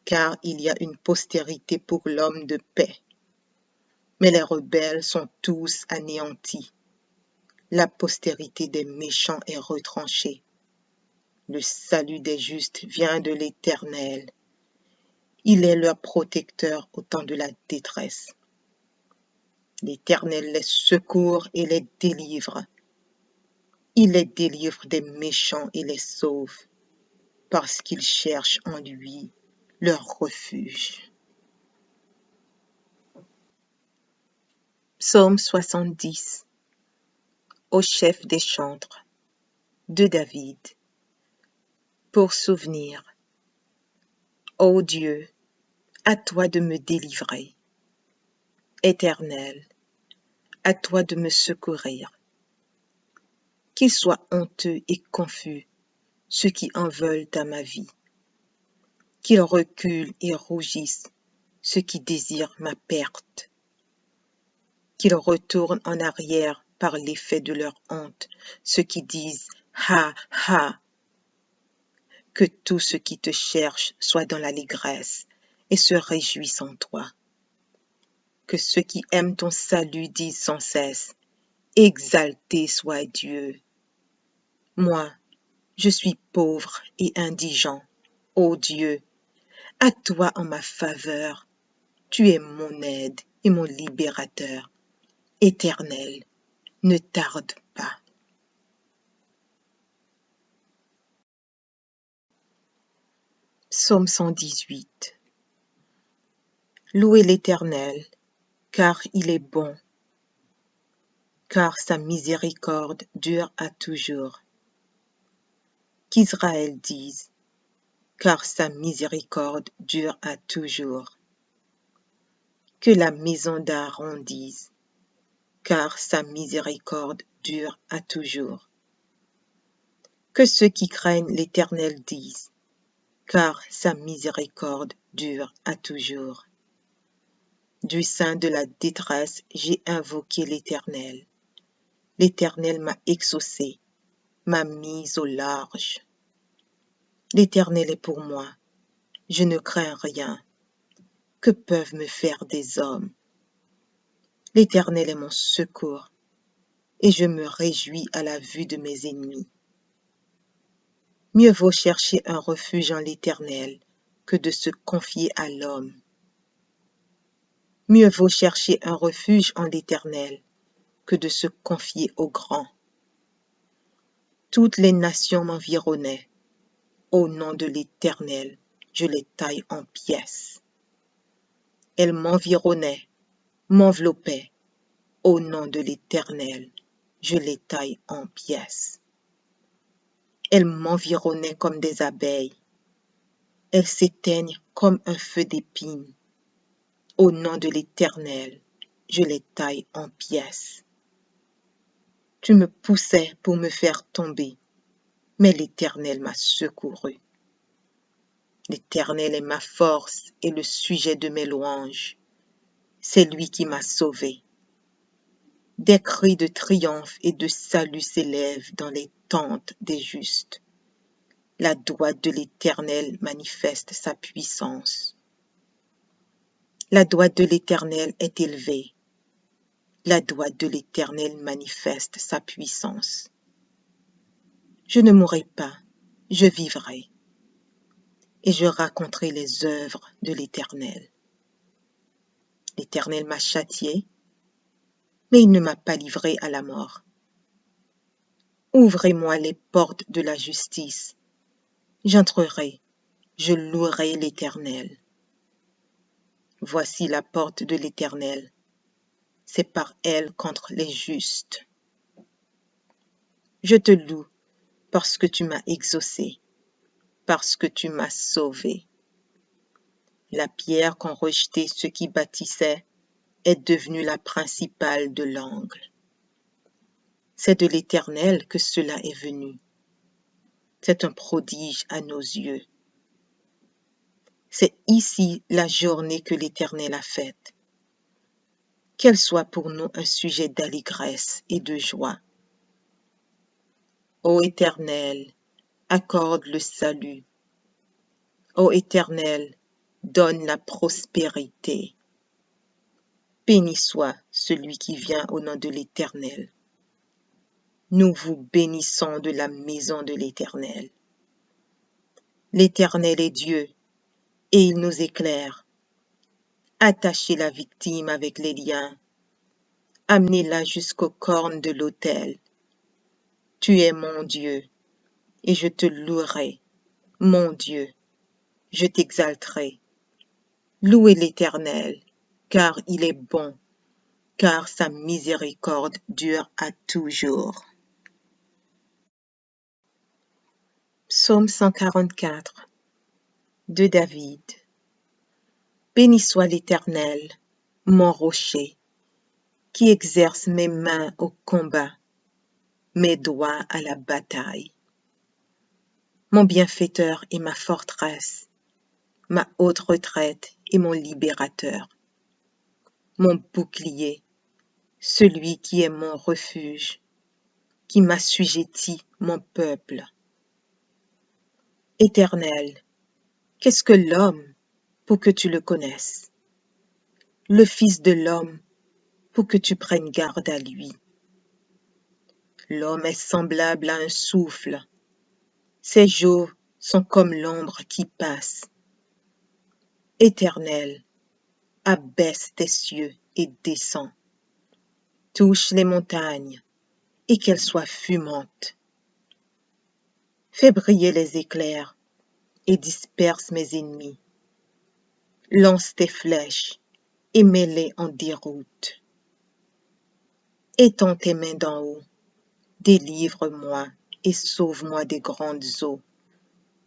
car il y a une postérité pour l'homme de paix. Mais les rebelles sont tous anéantis. La postérité des méchants est retranchée. Le salut des justes vient de l'Éternel. Il est leur protecteur au temps de la détresse. L'Éternel les secourt et les délivre. Il les délivre des méchants et les sauve, parce qu'ils cherchent en lui leur refuge. Psaume 70. Au chef des chantres, de David. Pour souvenir. Ô Dieu, à toi de me délivrer. Éternel, à toi de me secourir. Qu'ils soient honteux et confus ceux qui en veulent à ma vie. Qu'ils reculent et rougissent ceux qui désirent ma perte. Qu'ils retournent en arrière par l'effet de leur honte ceux qui disent « Ha, ha !» Que tous ceux qui te cherchent soient dans l'allégresse et se réjouissent en toi. Que ceux qui aiment ton salut disent sans cesse « Exalté soit Dieu !» Moi, je suis pauvre et indigent. Ô Dieu, à toi en ma faveur, tu es mon aide et mon libérateur. Éternel, ne tarde pas. Psaume 118. Louez l'Éternel, car il est bon, car sa miséricorde dure à toujours. Qu'Israël dise, car sa miséricorde dure à toujours. Que la maison d'Aaron dise, car sa miséricorde dure à toujours. Que ceux qui craignent l'Éternel disent, car sa miséricorde dure à toujours. Du sein de la détresse, j'ai invoqué l'Éternel. L'Éternel m'a exaucé, m'a mise au large. L'Éternel est pour moi, je ne crains rien. Que peuvent me faire des hommes? L'Éternel est mon secours, et je me réjouis à la vue de mes ennemis. Mieux vaut chercher un refuge en l'Éternel que de se confier à l'homme. Mieux vaut chercher un refuge en l'Éternel que de se confier au grand. Toutes les nations m'environnaient. Au nom de l'Éternel, je les taille en pièces. Elles m'environnaient, m'enveloppaient. Au nom de l'Éternel, je les taille en pièces. Elles m'environnaient comme des abeilles. Elles s'éteignent comme un feu d'épines. Au nom de l'Éternel, je les taille en pièces. Tu me poussais pour me faire tomber, mais l'Éternel m'a secouru. L'Éternel est ma force et le sujet de mes louanges. C'est lui qui m'a sauvé. Des cris de triomphe et de salut s'élèvent dans les tentes des justes. La droite de l'Éternel manifeste sa puissance. La droite de l'Éternel est élevée. La droite de l'Éternel manifeste sa puissance. Je ne mourrai pas, je vivrai, et je raconterai les œuvres de l'Éternel. L'Éternel m'a châtié, mais il ne m'a pas livré à la mort. Ouvrez-moi les portes de la justice. J'entrerai, je louerai l'Éternel. Voici la porte de l'Éternel. C'est par elle contre les justes. Je te loue parce que tu m'as exaucé, parce que tu m'as sauvé. La pierre qu'ont rejetée ceux qui bâtissaient est devenue la principale de l'angle. C'est de l'Éternel que cela est venu. C'est un prodige à nos yeux. C'est ici la journée que l'Éternel a faite. Qu'elle soit pour nous un sujet d'allégresse et de joie. Ô Éternel, accorde le salut. Ô Éternel, donne la prospérité. Béni soit celui qui vient au nom de l'Éternel. Nous vous bénissons de la maison de l'Éternel. L'Éternel est Dieu, et il nous éclaire. Attachez la victime avec les liens, amenez-la jusqu'aux cornes de l'autel. Tu es mon Dieu, et je te louerai, mon Dieu, je t'exalterai. Louez l'Éternel, car il est bon, car sa miséricorde dure à toujours. Psaume 144 de David. Béni soit l'Éternel, mon rocher, qui exerce mes mains au combat, mes doigts à la bataille. Mon bienfaiteur et ma forteresse, ma haute retraite et mon libérateur. Mon bouclier, celui qui est mon refuge, qui m'assujettit mon peuple. Éternel, qu'est-ce que l'homme pour que tu le connaisses? Le Fils de l'homme pour que tu prennes garde à lui. L'homme est semblable à un souffle. Ses jours sont comme l'ombre qui passe. Éternel, abaisse tes cieux et descends. Touche les montagnes et qu'elles soient fumantes. Fais briller les éclairs et disperse mes ennemis. Lance tes flèches et mets-les en déroute. Étends tes mains d'en haut, délivre-moi et sauve-moi des grandes eaux,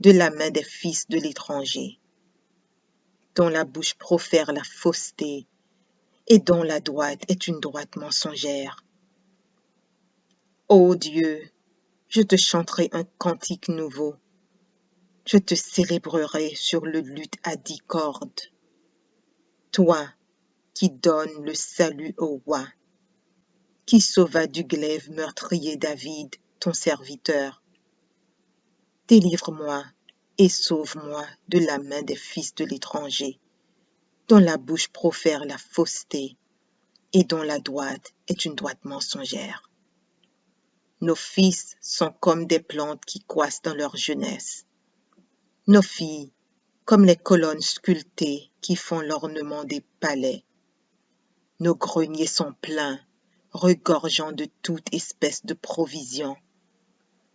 de la main des fils de l'étranger, dont la bouche profère la fausseté et dont la droite est une droite mensongère. Ô Dieu, je te chanterai un cantique nouveau. Je te célébrerai sur le luth à 10 cordes. Toi qui donnes le salut au roi, qui sauva du glaive meurtrier David, ton serviteur. Délivre-moi et sauve-moi de la main des fils de l'étranger, dont la bouche profère la fausseté et dont la droite est une droite mensongère. Nos fils sont comme des plantes qui croissent dans leur jeunesse. Nos filles, comme les colonnes sculptées qui font l'ornement des palais. Nos greniers sont pleins, regorgeant de toute espèce de provisions.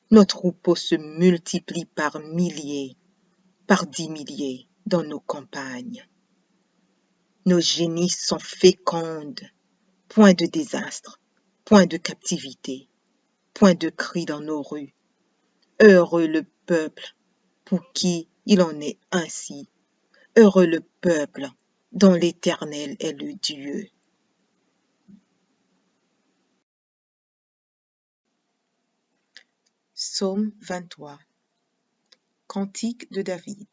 Nos troupeaux se multiplient par milliers, par 10 milliers dans nos campagnes. Nos génisses sont fécondes, point de désastre, point de captivité, point de cri dans nos rues. Heureux le peuple pour qui il en est ainsi. Heureux le peuple dont l'Éternel est le Dieu. Psaume 23. Cantique de David.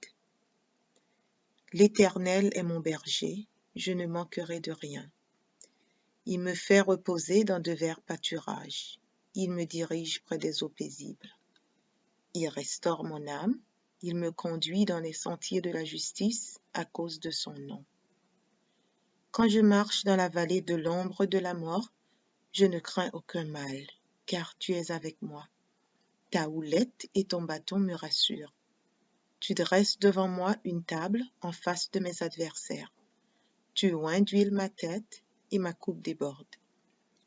L'Éternel est mon berger, je ne manquerai de rien. Il me fait reposer dans de verts pâturages. Il me dirige près des eaux paisibles. Il restaure mon âme. Il me conduit dans les sentiers de la justice à cause de son nom. Quand je marche dans la vallée de l'ombre de la mort, je ne crains aucun mal, car tu es avec moi. Ta houlette et ton bâton me rassurent. Tu dresses devant moi une table en face de mes adversaires. Tu oins d'huile ma tête et ma coupe déborde.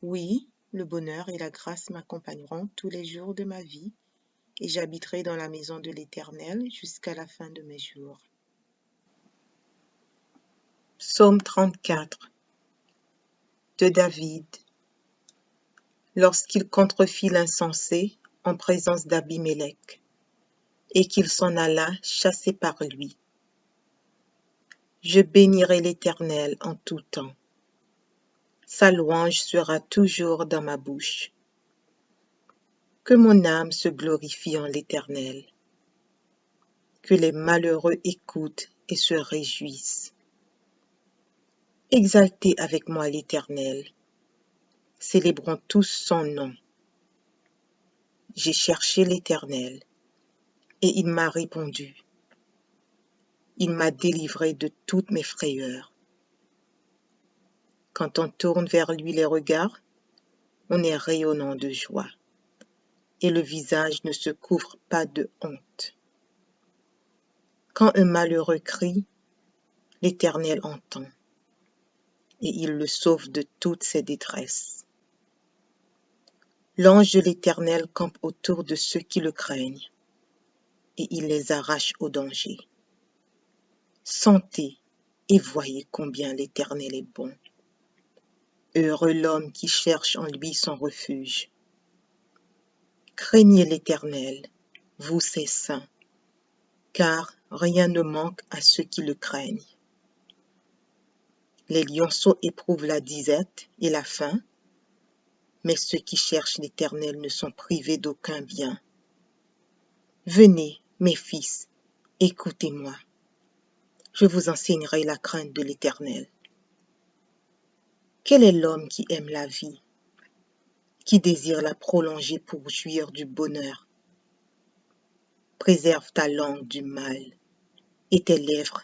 Oui, le bonheur et la grâce m'accompagneront tous les jours de ma vie, et j'habiterai dans la maison de l'Éternel jusqu'à la fin de mes jours. Psaume 34 de David. Lorsqu'il contrefit l'insensé en présence d'Abimélec, et qu'il s'en alla chassé par lui. Je bénirai l'Éternel en tout temps. Sa louange sera toujours dans ma bouche. Que mon âme se glorifie en l'Éternel. Que les malheureux écoutent et se réjouissent. Exaltez avec moi l'Éternel. Célébrons tous son nom. J'ai cherché l'Éternel, et il m'a répondu. Il m'a délivré de toutes mes frayeurs. Quand on tourne vers lui les regards, on est rayonnant de joie, et le visage ne se couvre pas de honte. Quand un malheureux crie, l'Éternel entend, et il le sauve de toutes ses détresses. L'ange de l'Éternel campe autour de ceux qui le craignent, et il les arrache au danger. Sentez et voyez combien l'Éternel est bon. Heureux l'homme qui cherche en lui son refuge. Craignez l'Éternel, vous ses saints, car rien ne manque à ceux qui le craignent. Les lionceaux éprouvent la disette et la faim, mais ceux qui cherchent l'Éternel ne sont privés d'aucun bien. Venez, mes fils, écoutez-moi. Je vous enseignerai la crainte de l'Éternel. Quel est l'homme qui aime la vie, qui désire la prolonger pour jouir du bonheur? Préserve ta langue du mal et tes lèvres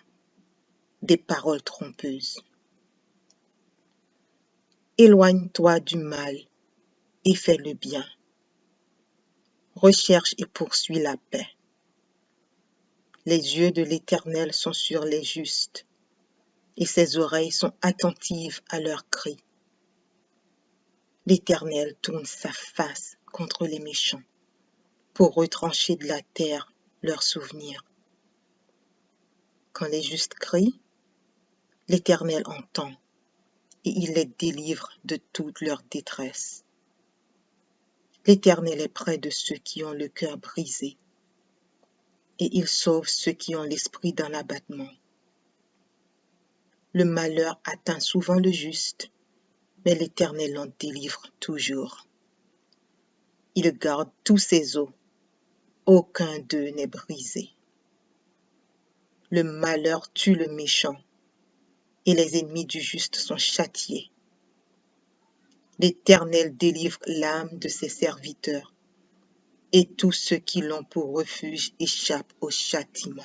des paroles trompeuses. Éloigne-toi du mal et fais le bien. Recherche et poursuis la paix. Les yeux de l'Éternel sont sur les justes, et ses oreilles sont attentives à leurs cris. L'Éternel tourne sa face contre les méchants, pour retrancher de la terre leurs souvenirs. Quand les justes crient, l'Éternel entend, et il les délivre de toute leur détresse. L'Éternel est près de ceux qui ont le cœur brisé, et il sauve ceux qui ont l'esprit dans l'abattement. Le malheur atteint souvent le juste, mais l'Éternel en délivre toujours. Il garde tous ses os, aucun d'eux n'est brisé. Le malheur tue le méchant, et les ennemis du juste sont châtiés. L'Éternel délivre l'âme de ses serviteurs, et tous ceux qui l'ont pour refuge échappent au châtiment.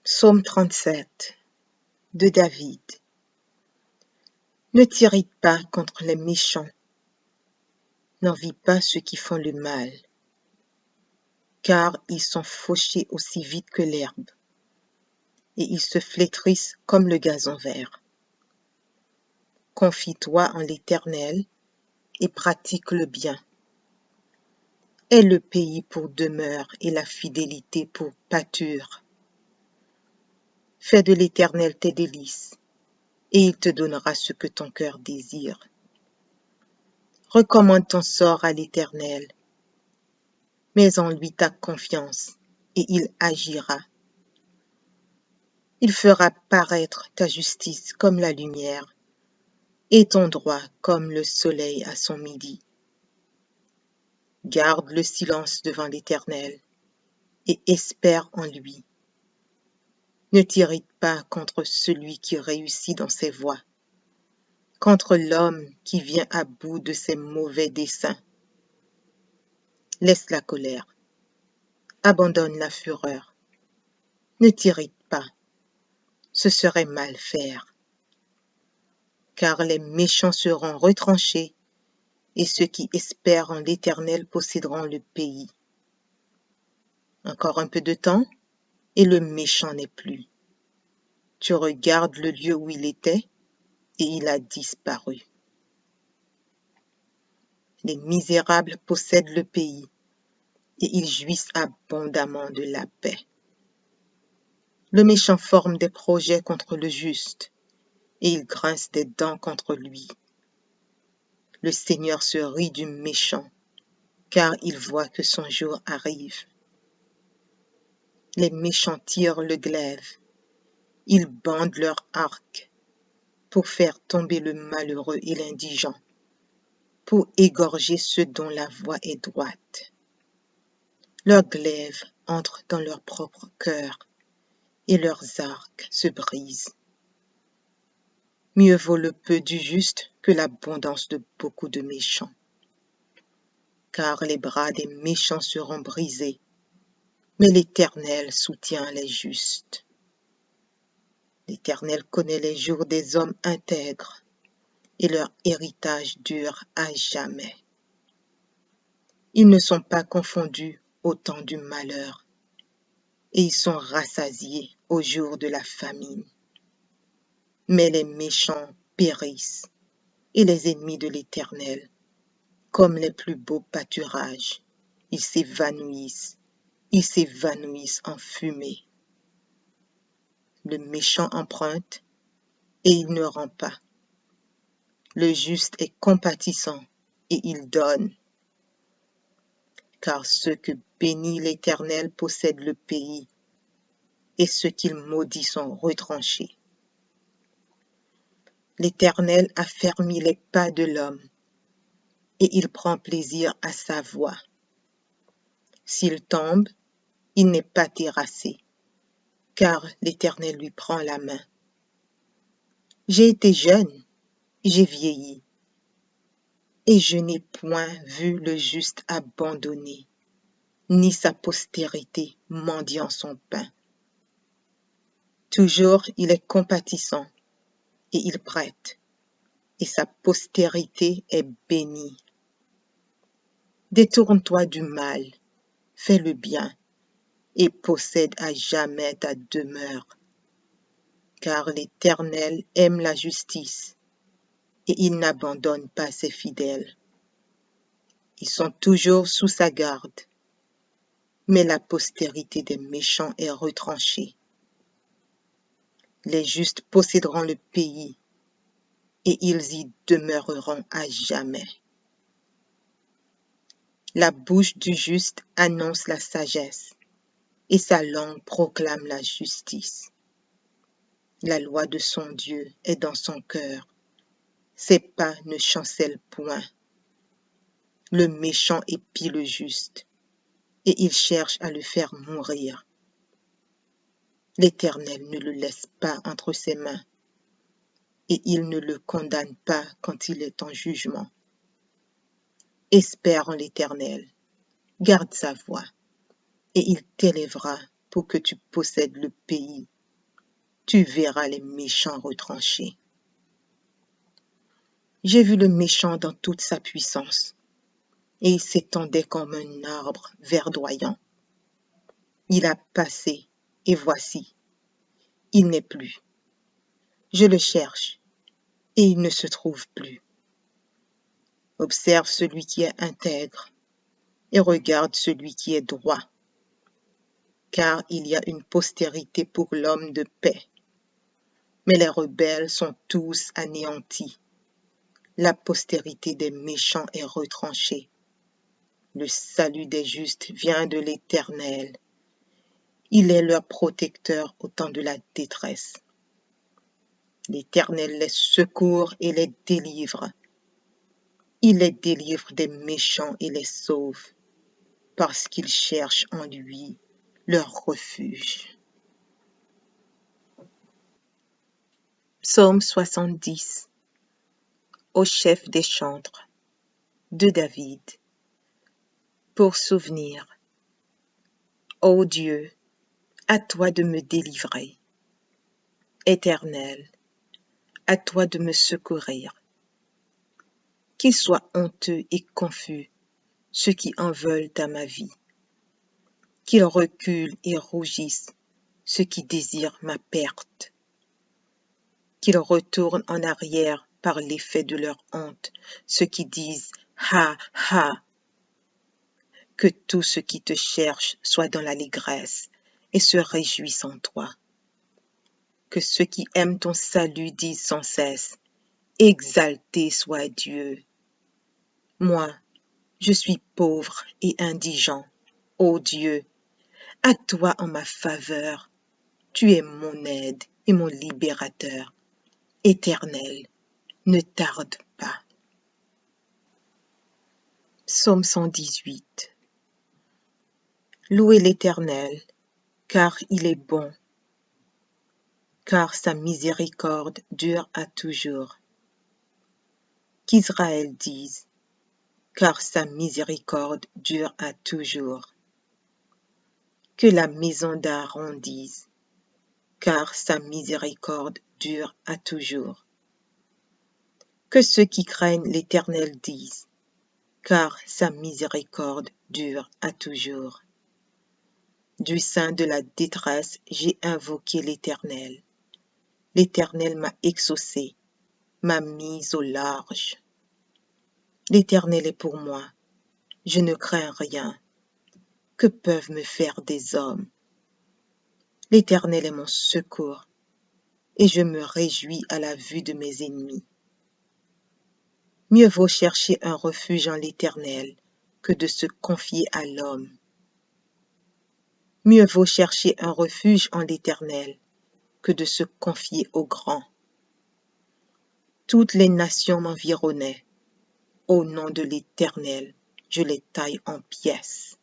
Psaume 37 de David. Ne t'irrite pas contre les méchants, n'envie pas ceux qui font le mal, car ils sont fauchés aussi vite que l'herbe, et ils se flétrissent comme le gazon vert. Confie-toi en l'Éternel et pratique le bien. Aie le pays pour demeure et la fidélité pour pâture. Fais de l'Éternel tes délices, et il te donnera ce que ton cœur désire. Recommande ton sort à l'Éternel, mets en lui ta confiance, et il agira. Il fera paraître ta justice comme la lumière, et ton droit comme le soleil à son midi. Garde le silence devant l'Éternel, et espère en lui. Ne t'irrite pas contre celui qui réussit dans ses voies, contre l'homme qui vient à bout de ses mauvais desseins. Laisse la colère, abandonne la fureur. Ne t'irrite pas, ce serait mal faire. Car les méchants seront retranchés, et ceux qui espèrent en l'Éternel posséderont le pays. Encore un peu de temps, et le méchant n'est plus. Tu regardes le lieu où il était, et il a disparu. Les misérables possèdent le pays, et ils jouissent abondamment de la paix. Le méchant forme des projets contre le juste, et il grince des dents contre lui. Le Seigneur se rit du méchant, car il voit que son jour arrive. Les méchants tirent le glaive, ils bandent leur arc pour faire tomber le malheureux et l'indigent, pour égorger ceux dont la voie est droite. Leurs glaives entrent dans leur propre cœur, et leurs arcs se brisent. Mieux vaut le peu du juste que l'abondance de beaucoup de méchants. Car les bras des méchants seront brisés, mais l'Éternel soutient les justes. L'Éternel connaît les jours des hommes intègres, et leur héritage dure à jamais. Ils ne sont pas confondus au temps du malheur, et ils sont rassasiés au jour de la famine. Mais les méchants périssent, et les ennemis de l'Éternel, comme les plus beaux pâturages, ils s'évanouissent en fumée. Le méchant emprunte, et il ne rend pas. Le juste est compatissant, et il donne. Car ceux que bénit l'Éternel possèdent le pays, et ceux qu'il maudit sont retranchés. L'Éternel affermit les pas de l'homme, et il prend plaisir à sa voix. S'il tombe, il n'est pas terrassé, car l'Éternel lui prend la main. J'ai été jeune, j'ai vieilli, et je n'ai point vu le juste abandonné, ni sa postérité mendiant son pain. Toujours il est compatissant, et il prête, et sa postérité est bénie. Détourne-toi du mal, fais le bien, et possède à jamais ta demeure. Car l'Éternel aime la justice, et il n'abandonne pas ses fidèles. Ils sont toujours sous sa garde, mais la postérité des méchants est retranchée. Les justes posséderont le pays, et ils y demeureront à jamais. La bouche du juste annonce la sagesse, et sa langue proclame la justice. La loi de son Dieu est dans son cœur, ses pas ne chancellent point. Le méchant épie le juste, et il cherche à le faire mourir. L'Éternel ne le laisse pas entre ses mains, et il ne le condamne pas quand il est en jugement. Espère en l'Éternel, garde sa voie, et il t'élèvera pour que tu possèdes le pays. Tu verras les méchants retranchés. J'ai vu le méchant dans toute sa puissance, et il s'étendait comme un arbre verdoyant. Il a passé, et voici, il n'est plus. Je le cherche, et il ne se trouve plus. Observe celui qui est intègre, et regarde celui qui est droit, car il y a une postérité pour l'homme de paix. Mais les rebelles sont tous anéantis. La postérité des méchants est retranchée. Le salut des justes vient de l'Éternel. Il est leur protecteur au temps de la détresse. L'Éternel les secourt et les délivre. Il les délivre des méchants et les sauve, parce qu'ils cherchent en lui leur refuge. Psaume 70. Au chef des chantres, de David. Pour souvenir. Ô Dieu, à toi de me délivrer. Éternel, à toi de me secourir. Qu'ils soient honteux et confus ceux qui en veulent à ma vie. Qu'ils reculent et rougissent ceux qui désirent ma perte. Qu'ils retournent en arrière par l'effet de leur honte ceux qui disent « Ha, ha !» Que tous ceux qui te cherchent soient dans l'allégresse et se réjouissent en toi. Que ceux qui aiment ton salut disent sans cesse « Exalté soit Dieu !» Moi, je suis pauvre et indigent. Ô Dieu, à toi en ma faveur. Tu es mon aide et mon libérateur. Éternel, ne tarde pas. Psaume 118. Louez l'Éternel, car il est bon, car sa miséricorde dure à toujours. Qu'Israël dise, car sa miséricorde dure à toujours. Que la maison d'Aaron dise, car sa miséricorde dure à toujours. Que ceux qui craignent l'Éternel disent, car sa miséricorde dure à toujours. Du sein de la détresse, j'ai invoqué l'Éternel. L'Éternel m'a exaucé, m'a mise au large. L'Éternel est pour moi, je ne crains rien. Que peuvent me faire des hommes? L'Éternel est mon secours, et je me réjouis à la vue de mes ennemis. Mieux vaut chercher un refuge en l'Éternel que de se confier à l'homme. Mieux vaut chercher un refuge en l'Éternel que de se confier au grand. Toutes les nations m'environnaient. Au nom de l'Éternel, je les taille en pièces.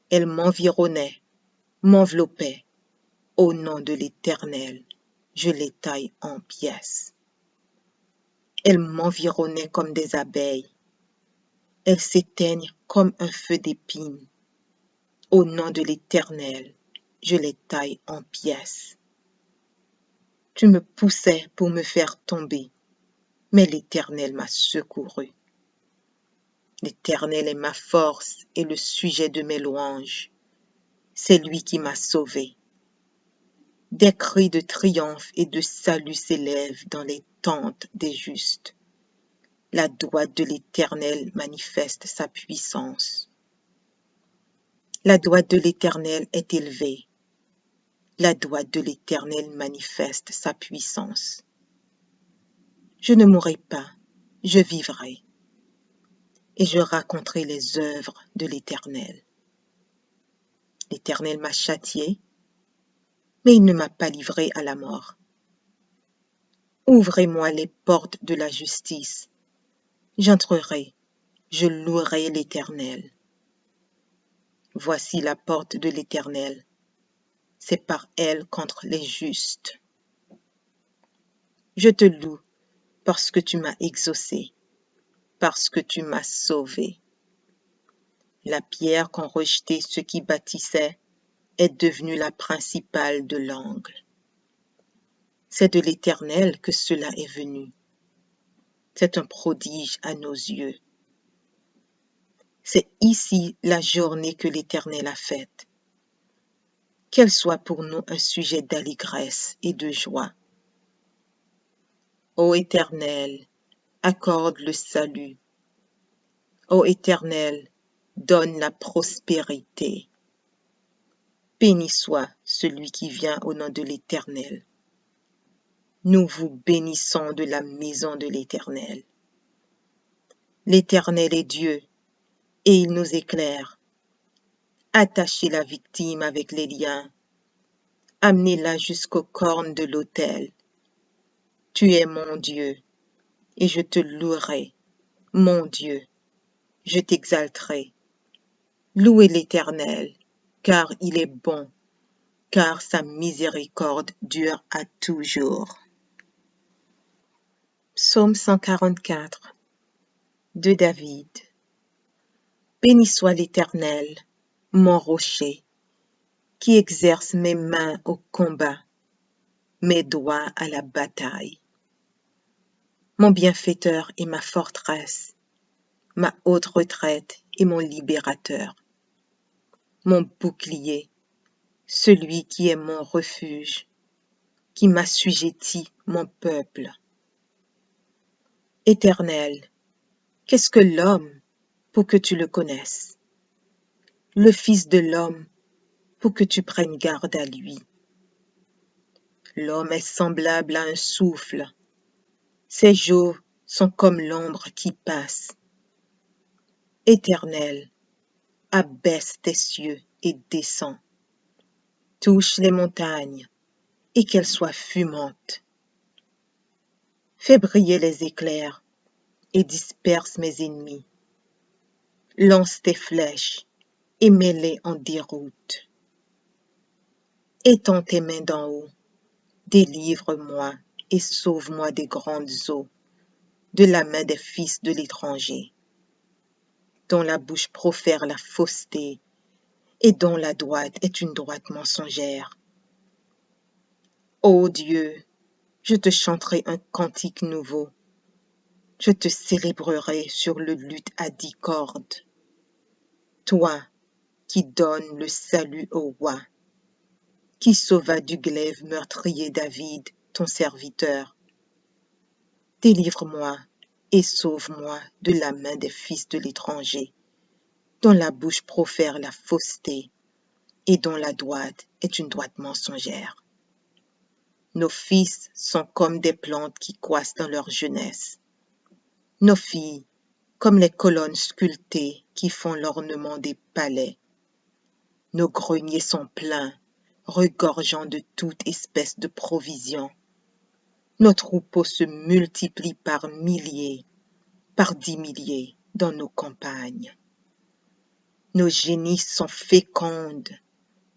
Elles m'environnaient, m'enveloppaient. Au nom de l'Éternel, je les taille en pièces. Elles m'environnaient comme des abeilles. Elles s'éteignent comme un feu d'épines. Au nom de l'Éternel, je les taille en pièces. Tu me poussais pour me faire tomber, mais l'Éternel m'a secouru. L'Éternel est ma force et le sujet de mes louanges. C'est lui qui m'a sauvé. Des cris de triomphe et de salut s'élèvent dans les tentes des justes. La droite de l'Éternel manifeste sa puissance. La droite de l'Éternel est élevée. La droite de l'Éternel manifeste sa puissance. Je ne mourrai pas, je vivrai, et je raconterai les œuvres de l'Éternel. L'Éternel m'a châtié, mais il ne m'a pas livré à la mort. Ouvrez-moi les portes de la justice. J'entrerai, je louerai l'Éternel. Voici la porte de l'Éternel. C'est par elle contre les justes. Je te loue parce que tu m'as exaucé, parce que tu m'as sauvé. La pierre qu'ont rejetée ceux qui bâtissaient est devenue la principale de l'angle. C'est de l'Éternel que cela est venu. C'est un prodige à nos yeux. C'est ici la journée que l'Éternel a faite. Qu'elle soit pour nous un sujet d'allégresse et de joie. Ô Éternel, accorde le salut. Ô Éternel, donne la prospérité. Béni soit celui qui vient au nom de l'Éternel. Nous vous bénissons de la maison de l'Éternel. L'Éternel est Dieu, et il nous éclaire. Attachez la victime avec les liens. Amenez-la jusqu'aux cornes de l'autel. Tu es mon Dieu, et je te louerai, mon Dieu, je t'exalterai. Louez l'Éternel, car il est bon, car sa miséricorde dure à toujours. Psaume 144 de David. Béni soit l'Éternel, mon rocher, qui exerce mes mains au combat, mes doigts à la bataille. Mon bienfaiteur et ma forteresse, ma haute retraite et mon libérateur. Mon bouclier, celui qui est mon refuge, qui m'assujettit mon peuple. Éternel, qu'est-ce que l'homme pour que tu le connaisses? Le Fils de l'homme pour que tu prennes garde à lui. L'homme est semblable à un souffle. Ses jours sont comme l'ombre qui passe. Éternel, abaisse tes cieux et descends. Touche les montagnes et qu'elles soient fumantes. Fais briller les éclairs et disperse mes ennemis. Lance tes flèches et mets-les en déroute. Étends tes mains d'en haut, délivre-moi et sauve-moi des grandes eaux, de la main des fils de l'étranger, dont la bouche profère la fausseté et dont la droite est une droite mensongère. Ô Dieu, je te chanterai un cantique nouveau. Je te célébrerai sur le luth à 10 cordes. Toi, qui donne le salut au roi, qui sauva du glaive meurtrier David, ton serviteur. Délivre-moi et sauve-moi de la main des fils de l'étranger, dont la bouche profère la fausseté et dont la droite est une droite mensongère. Nos fils sont comme des plantes qui croissent dans leur jeunesse. Nos filles, comme les colonnes sculptées qui font l'ornement des palais. Nos greniers sont pleins, regorgeant de toute espèce de provisions. Nos troupeaux se multiplient par milliers, par 10 milliers dans nos campagnes. Nos génisses sont fécondes,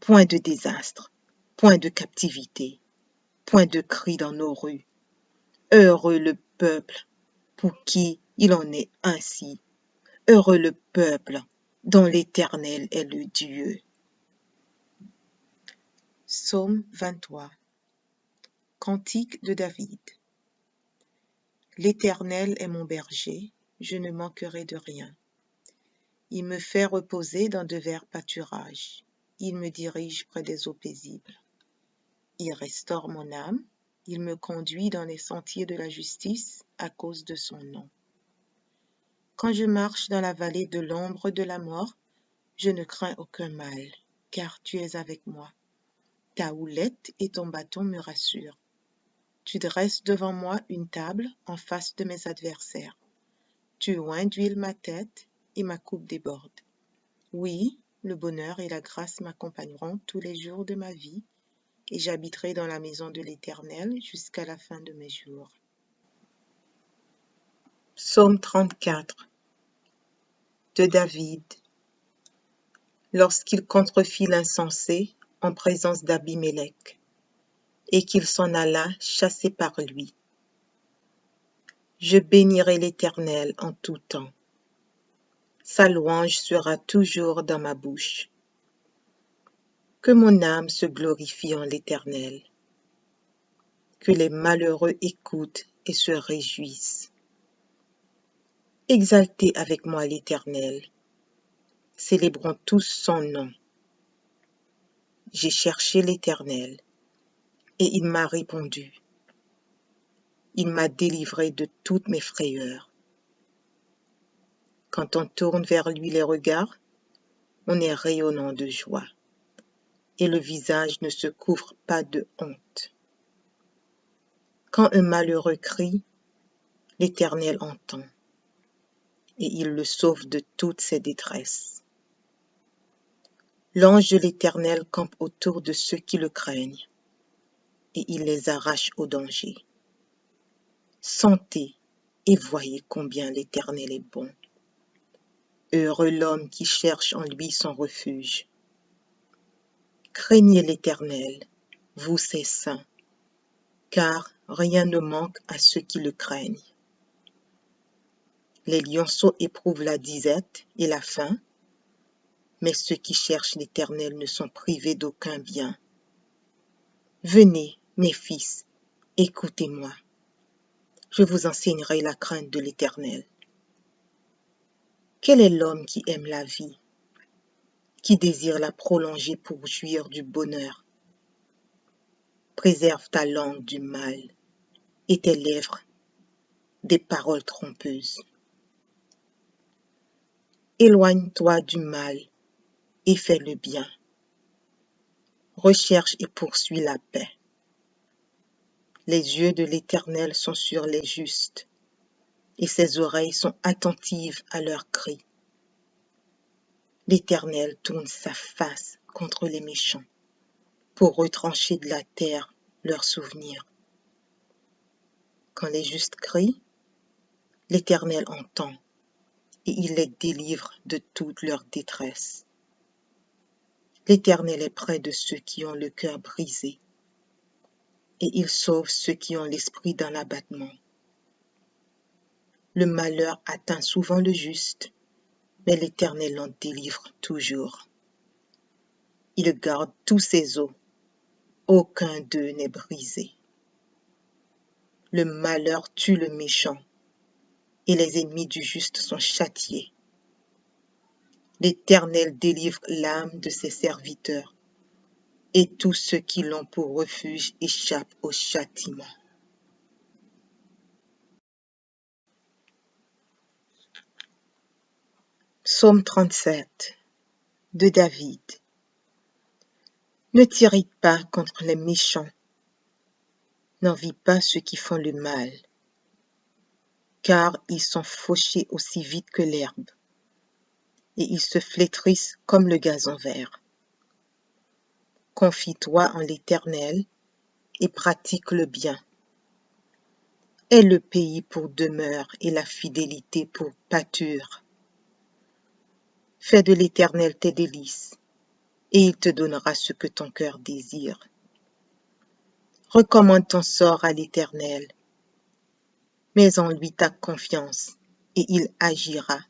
point de désastre, point de captivité, point de cris dans nos rues. Heureux le peuple pour qui il en est ainsi. Heureux le peuple dont l'Éternel est le Dieu. Psaume 23. Cantique de David. L'Éternel est mon berger, je ne manquerai de rien. Il me fait reposer dans de verts pâturages. Il me dirige près des eaux paisibles. Il restaure mon âme. Il me conduit dans les sentiers de la justice à cause de son nom. Quand je marche dans la vallée de l'ombre de la mort, je ne crains aucun mal, car tu es avec moi. Ta houlette et ton bâton me rassurent. Tu dresses devant moi une table en face de mes adversaires. Tu oins d'huile ma tête et ma coupe déborde. Oui, le bonheur et la grâce m'accompagneront tous les jours de ma vie, et j'habiterai dans la maison de l'Éternel jusqu'à la fin de mes jours. Psaume 34 de David. Lorsqu'il contrefit l'insensé en présence d'Abimélec, et qu'il s'en alla chassé par lui. Je bénirai l'Éternel en tout temps. Sa louange sera toujours dans ma bouche. Que mon âme se glorifie en l'Éternel. Que les malheureux écoutent et se réjouissent. Exaltez avec moi l'Éternel. Célébrons tous son nom. J'ai cherché l'Éternel, et il m'a répondu. Il m'a délivré de toutes mes frayeurs. Quand on tourne vers lui les regards, on est rayonnant de joie, et le visage ne se couvre pas de honte. Quand un malheureux crie, l'Éternel entend, et il le sauve de toutes ses détresses. L'ange de l'Éternel campe autour de ceux qui le craignent, et il les arrache au danger. Sentez et voyez combien l'Éternel est bon. Heureux l'homme qui cherche en lui son refuge. Craignez l'Éternel, vous ses saints, car rien ne manque à ceux qui le craignent. Les lionceaux éprouvent la disette et la faim, mais ceux qui cherchent l'Éternel ne sont privés d'aucun bien. Venez, mes fils, écoutez-moi. Je vous enseignerai la crainte de l'Éternel. Quel est l'homme qui aime la vie, qui désire la prolonger pour jouir du bonheur? Préserve ta langue du mal et tes lèvres des paroles trompeuses. Éloigne-toi du mal et fais le bien. Recherche et poursuis la paix. Les yeux de l'Éternel sont sur les justes, et ses oreilles sont attentives à leurs cris. L'Éternel tourne sa face contre les méchants, pour retrancher de la terre leurs souvenirs. Quand les justes crient, l'Éternel entend, et il les délivre de toute leur détresse. L'Éternel est près de ceux qui ont le cœur brisé, et il sauve ceux qui ont l'esprit dans l'abattement. Le malheur atteint souvent le juste, mais l'Éternel en délivre toujours. Il garde tous ses os, aucun d'eux n'est brisé. Le malheur tue le méchant, et les ennemis du juste sont châtiés. L'Éternel délivre l'âme de ses serviteurs, et tous ceux qui l'ont pour refuge échappent au châtiment. Psaume 37 de David. Ne t'irrite pas contre les méchants, n'envie pas ceux qui font le mal, car ils sont fauchés aussi vite que l'herbe, et ils se flétrissent comme le gazon vert. Confie-toi en l'Éternel et pratique le bien. Aie le pays pour demeure et la fidélité pour pâture. Fais de l'Éternel tes délices, et il te donnera ce que ton cœur désire. Recommande ton sort à l'Éternel, mets en lui ta confiance, et il agira.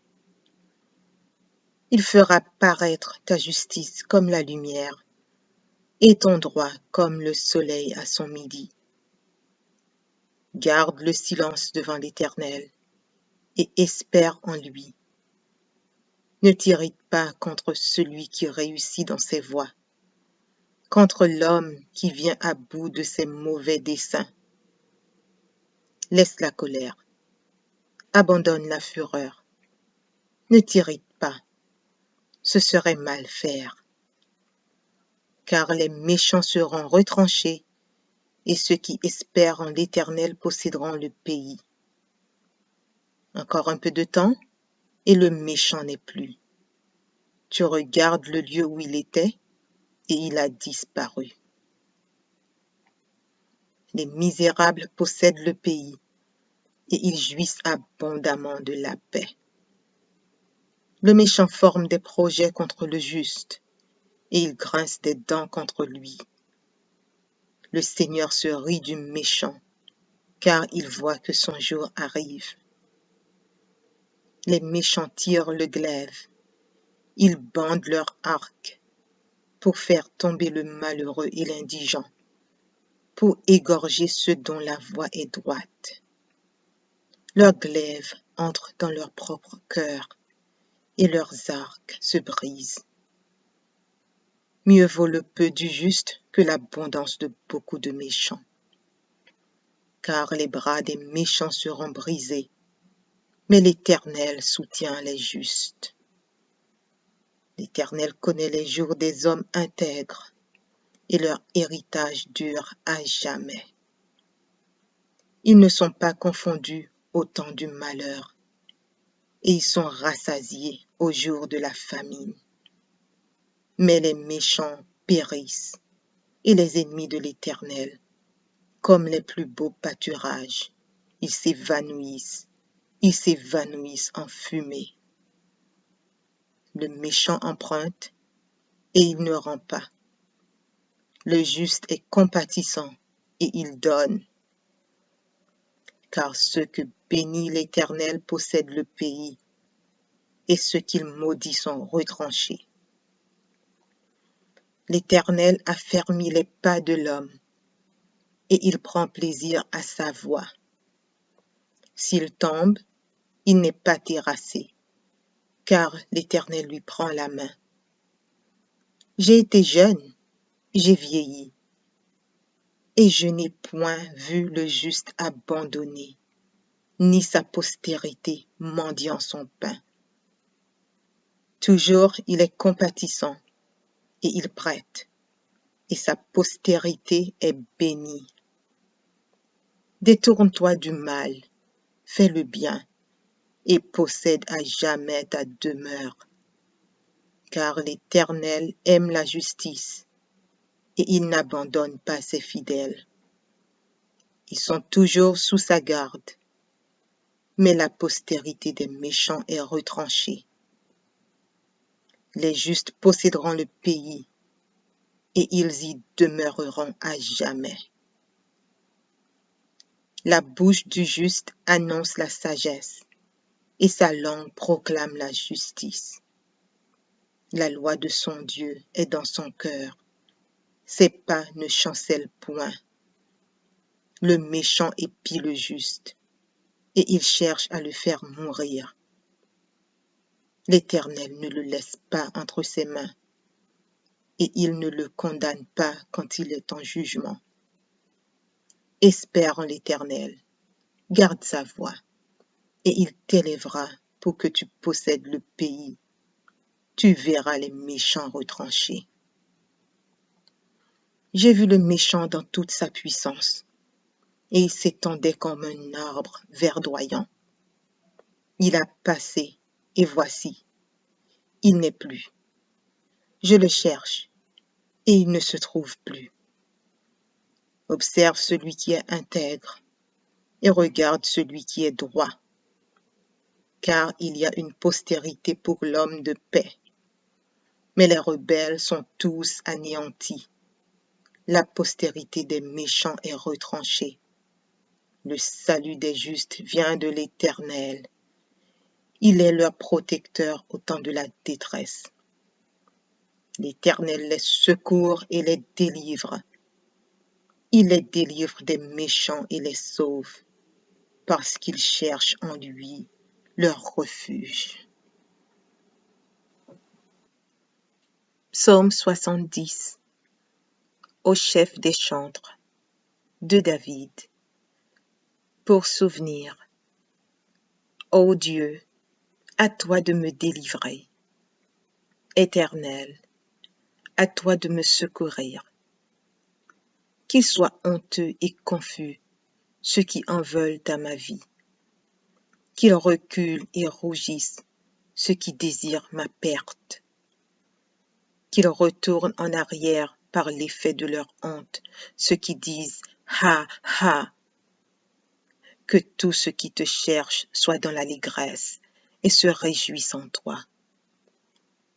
Il fera paraître ta justice comme la lumière, et ton droit comme le soleil à son midi. Garde le silence devant l'Éternel, et espère en lui. Ne t'irrite pas contre celui qui réussit dans ses voies, contre l'homme qui vient à bout de ses mauvais desseins. Laisse la colère, abandonne la fureur. Ne t'irrite pas, ce serait mal faire. Car les méchants seront retranchés, et ceux qui espèrent en l'Éternel posséderont le pays. Encore un peu de temps, et le méchant n'est plus. Tu regardes le lieu où il était, et il a disparu. Les misérables possèdent le pays, et ils jouissent abondamment de la paix. Le méchant forme des projets contre le juste, et il grince des dents contre lui. Le Seigneur se rit du méchant, car il voit que son jour arrive. Les méchants tirent le glaive, ils bandent leur arc pour faire tomber le malheureux et l'indigent, pour égorger ceux dont la voie est droite. Leurs glaives entrent dans leur propre cœur, et leurs arcs se brisent. Mieux vaut le peu du juste que l'abondance de beaucoup de méchants. Car les bras des méchants seront brisés, mais l'Éternel soutient les justes. L'Éternel connaît les jours des hommes intègres, et leur héritage dure à jamais. Ils ne sont pas confondus au temps du malheur, et ils sont rassasiés au jour de la famine. Mais les méchants périssent, et les ennemis de l'Éternel, comme les plus beaux pâturages, ils s'évanouissent en fumée. Le méchant emprunte, et il ne rend pas. Le juste est compatissant, et il donne. Car ceux que bénit l'Éternel possèdent le pays, et ceux qu'il maudit sont retranchés. L'Éternel affermit les pas de l'homme, et il prend plaisir à sa voie. S'il tombe, il n'est pas terrassé, car l'Éternel lui prend la main. J'ai été jeune, j'ai vieilli, et je n'ai point vu le juste abandonné, ni sa postérité mendiant son pain. Toujours il est compatissant, et il prête, et sa postérité est bénie. Détourne-toi du mal, fais le bien, et possède à jamais ta demeure. Car l'Éternel aime la justice, et il n'abandonne pas ses fidèles. Ils sont toujours sous sa garde, mais la postérité des méchants est retranchée. Les justes posséderont le pays, et ils y demeureront à jamais. La bouche du juste annonce la sagesse, et sa langue proclame la justice. La loi de son Dieu est dans son cœur, ses pas ne chancellent point. Le méchant épie le juste, et il cherche à le faire mourir. L'Éternel ne le laisse pas entre ses mains, et il ne le condamne pas quand il est en jugement. Espère en l'Éternel, garde sa voie, et il t'élèvera pour que tu possèdes le pays. Tu verras les méchants retranchés. J'ai vu le méchant dans toute sa puissance, et il s'étendait comme un arbre verdoyant. Il a passé, et voici, il n'est plus. Je le cherche, et il ne se trouve plus. Observe celui qui est intègre, et regarde celui qui est droit, car il y a une postérité pour l'homme de paix. Mais les rebelles sont tous anéantis. La postérité des méchants est retranchée. Le salut des justes vient de l'Éternel. Il est leur protecteur au temps de la détresse. L'Éternel les secourt et les délivre. Il les délivre des méchants et les sauve, parce qu'ils cherchent en lui leur refuge. Psaume 70. Au chef des chantres, de David. Pour souvenir. Ô Dieu, à toi de me délivrer. Éternel, à toi de me secourir. Qu'ils soient honteux et confus ceux qui en veulent à ma vie. Qu'ils reculent et rougissent ceux qui désirent ma perte. Qu'ils retournent en arrière par l'effet de leur honte ceux qui disent « Ha, ha !» Que tous ceux qui te cherchent soient dans l'allégresse et se réjouissent en toi.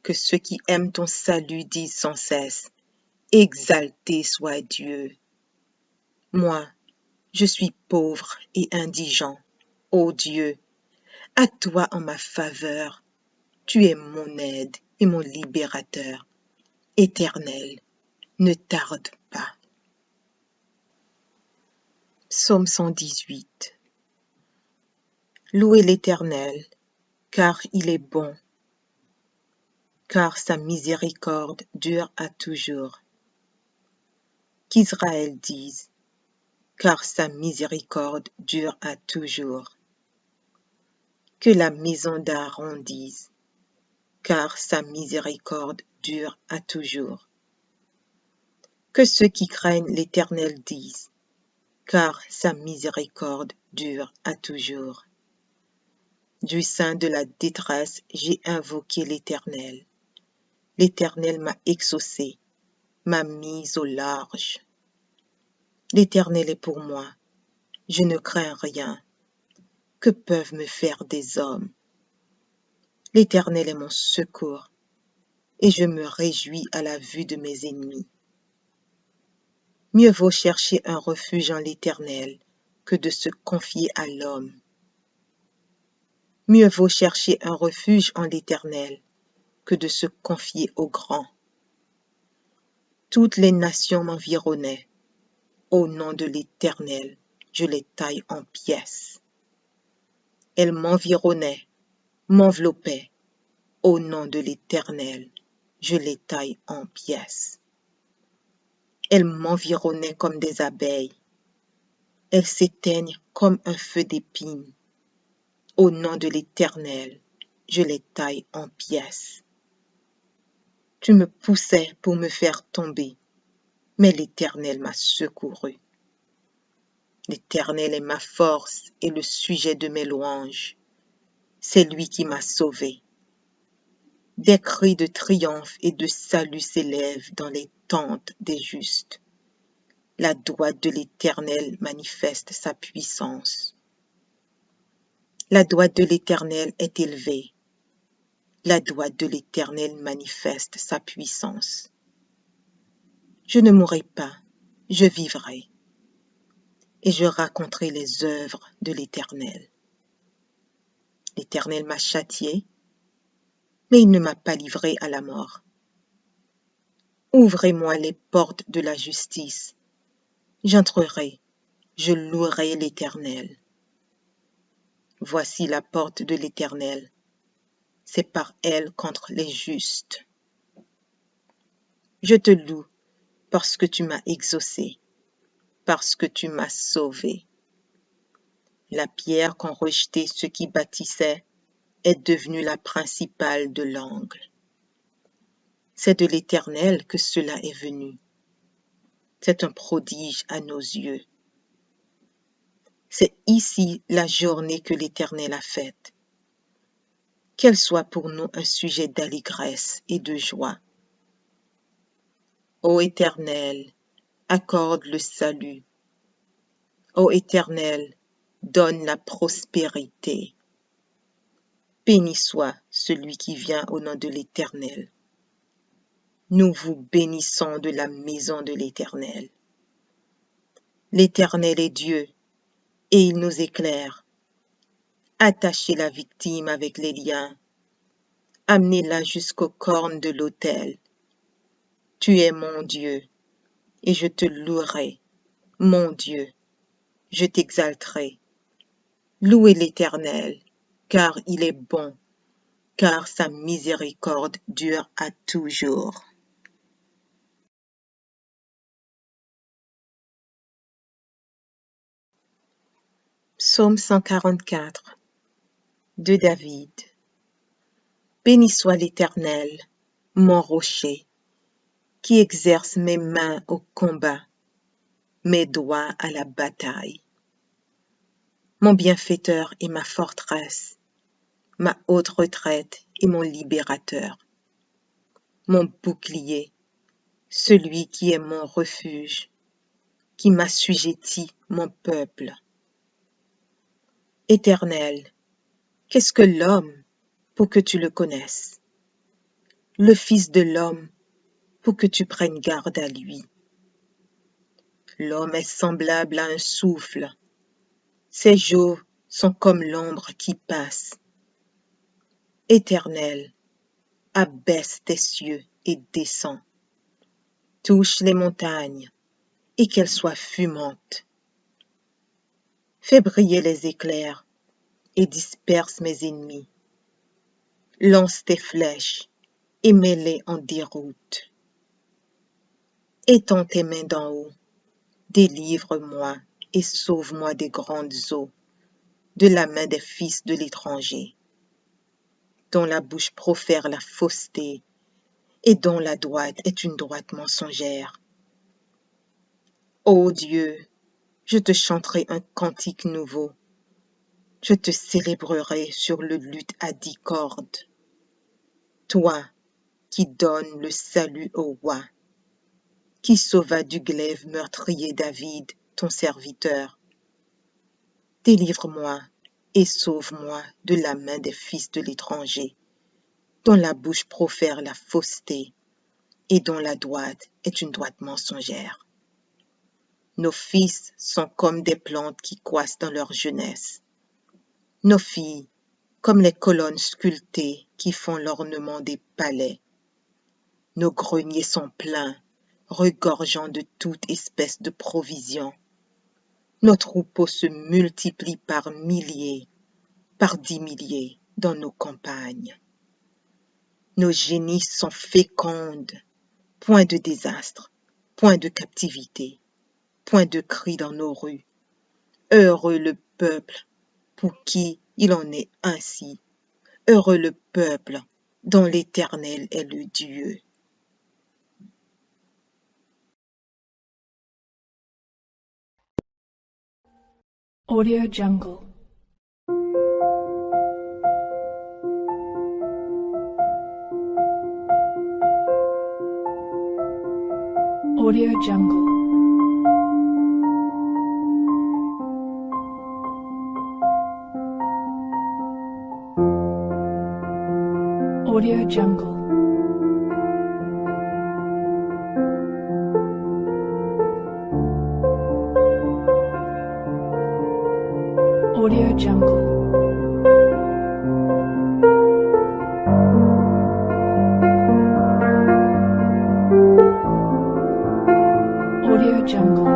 Que ceux qui aiment ton salut disent sans cesse « Exalté soit Dieu !» Moi, je suis pauvre et indigent. Ô Dieu, à toi en ma faveur, tu es mon aide et mon libérateur. Éternel, ne tarde pas. Psaume 118. Louez l'Éternel, car il est bon, car sa miséricorde dure à toujours. Qu'Israël dise, car sa miséricorde dure à toujours. Que la maison d'Aaron dise, car sa miséricorde dure à toujours. Que ceux qui craignent l'Éternel disent, car sa miséricorde dure à toujours. Du sein de la détresse, j'ai invoqué l'Éternel. L'Éternel m'a exaucé, m'a mise au large. L'Éternel est pour moi, je ne crains rien. Que peuvent me faire des hommes? L'Éternel est mon secours, et je me réjouis à la vue de mes ennemis. Mieux vaut chercher un refuge en l'Éternel que de se confier à l'homme. Mieux vaut chercher un refuge en l'Éternel que de se confier au grand. Toutes les nations m'environnaient. Au nom de l'Éternel, je les taille en pièces. Elles m'environnaient, m'enveloppaient. Au nom de l'Éternel, je les taille en pièces. Elles m'environnaient comme des abeilles. Elles s'éteignent comme un feu d'épines. Au nom de l'Éternel, je les taille en pièces. Tu me poussais pour me faire tomber, mais l'Éternel m'a secouru. L'Éternel est ma force et le sujet de mes louanges. C'est lui qui m'a sauvé. Des cris de triomphe et de salut s'élèvent dans les tentes des justes. La droite de l'Éternel manifeste sa puissance. La droite de l'Éternel est élevée. La droite de l'Éternel manifeste sa puissance. Je ne mourrai pas, je vivrai, et je raconterai les œuvres de l'Éternel. L'Éternel m'a châtié, mais il ne m'a pas livré à la mort. Ouvrez-moi les portes de la justice. J'entrerai, je louerai l'Éternel. Voici la porte de l'Éternel. c'est par elle contre les justes. Je te loue parce que tu m'as exaucé, parce que tu m'as sauvé. La pierre qu'ont rejetée ceux qui bâtissaient est devenue la principale de l'angle. C'est de l'Éternel que cela est venu. C'est un prodige à nos yeux. C'est ici la journée que l'Éternel a faite. Qu'elle soit pour nous un sujet d'allégresse et de joie. Ô Éternel, accorde le salut. Ô Éternel, donne la prospérité. Béni soit celui qui vient au nom de l'Éternel. Nous vous bénissons de la maison de l'Éternel. L'Éternel est Dieu, et il nous éclaire. Attachez la victime avec les liens. Amenez-la jusqu'aux cornes de l'autel. Tu es mon Dieu, et je te louerai, mon Dieu, je t'exalterai. Louez l'Éternel, car il est bon, car sa miséricorde dure à toujours. Psaume 144 de David. Béni soit l'Éternel, mon rocher, qui exerce mes mains au combat, mes doigts à la bataille. Mon bienfaiteur et ma forteresse, ma haute retraite et mon libérateur. Mon bouclier, celui qui est mon refuge, qui m'assujettit mon peuple. Éternel, qu'est-ce que l'homme pour que tu le connaisses? Le Fils de l'homme pour que tu prennes garde à lui. L'homme est semblable à un souffle. Ses jours sont comme l'ombre qui passe. Éternel, abaisse tes cieux et descends. Touche les montagnes et qu'elles soient fumantes. Fais briller les éclairs et disperse mes ennemis. Lance tes flèches et mets-les en déroute. Étends tes mains d'en haut, délivre-moi et sauve-moi des grandes eaux, de la main des fils de l'étranger, dont la bouche profère la fausseté et dont la droite est une droite mensongère. Ô Dieu, je te chanterai un cantique nouveau. Je te célébrerai sur le luth à 10 cordes. Toi qui donnes le salut au roi, qui sauva du glaive meurtrier David, ton serviteur. Délivre-moi et sauve-moi de la main des fils de l'étranger, dont la bouche profère la fausseté et dont la droite est une droite mensongère. Nos fils sont comme des plantes qui croissent dans leur jeunesse. Nos filles, comme les colonnes sculptées qui font l'ornement des palais. Nos greniers sont pleins, regorgeant de toute espèce de provisions. Nos troupeaux se multiplient par milliers, par 10 milliers dans nos campagnes. Nos génisses sont fécondes, point de désastre, point de captivité, point de cri dans nos rues. Heureux le peuple pour qui il en est ainsi. Heureux le peuple dont l'Éternel est le Dieu. Audio Jungle. Audio Jungle. Audio Jungle. Audio Jungle. Audio Jungle.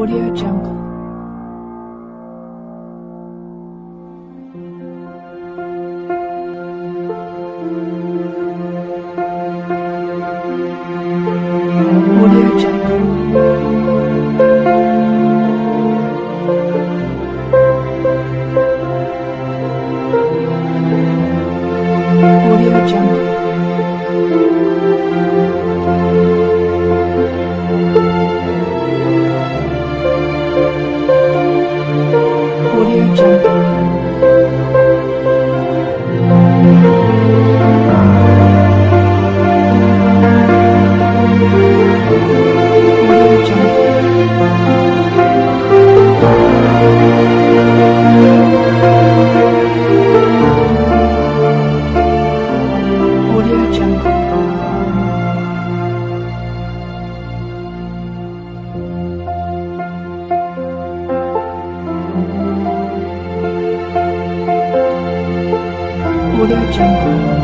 Audio Jungle. Audio Jungle. Audio Jungle. Audio Jungle. Audio Jungle. Audio Jungle. Audio Jungle.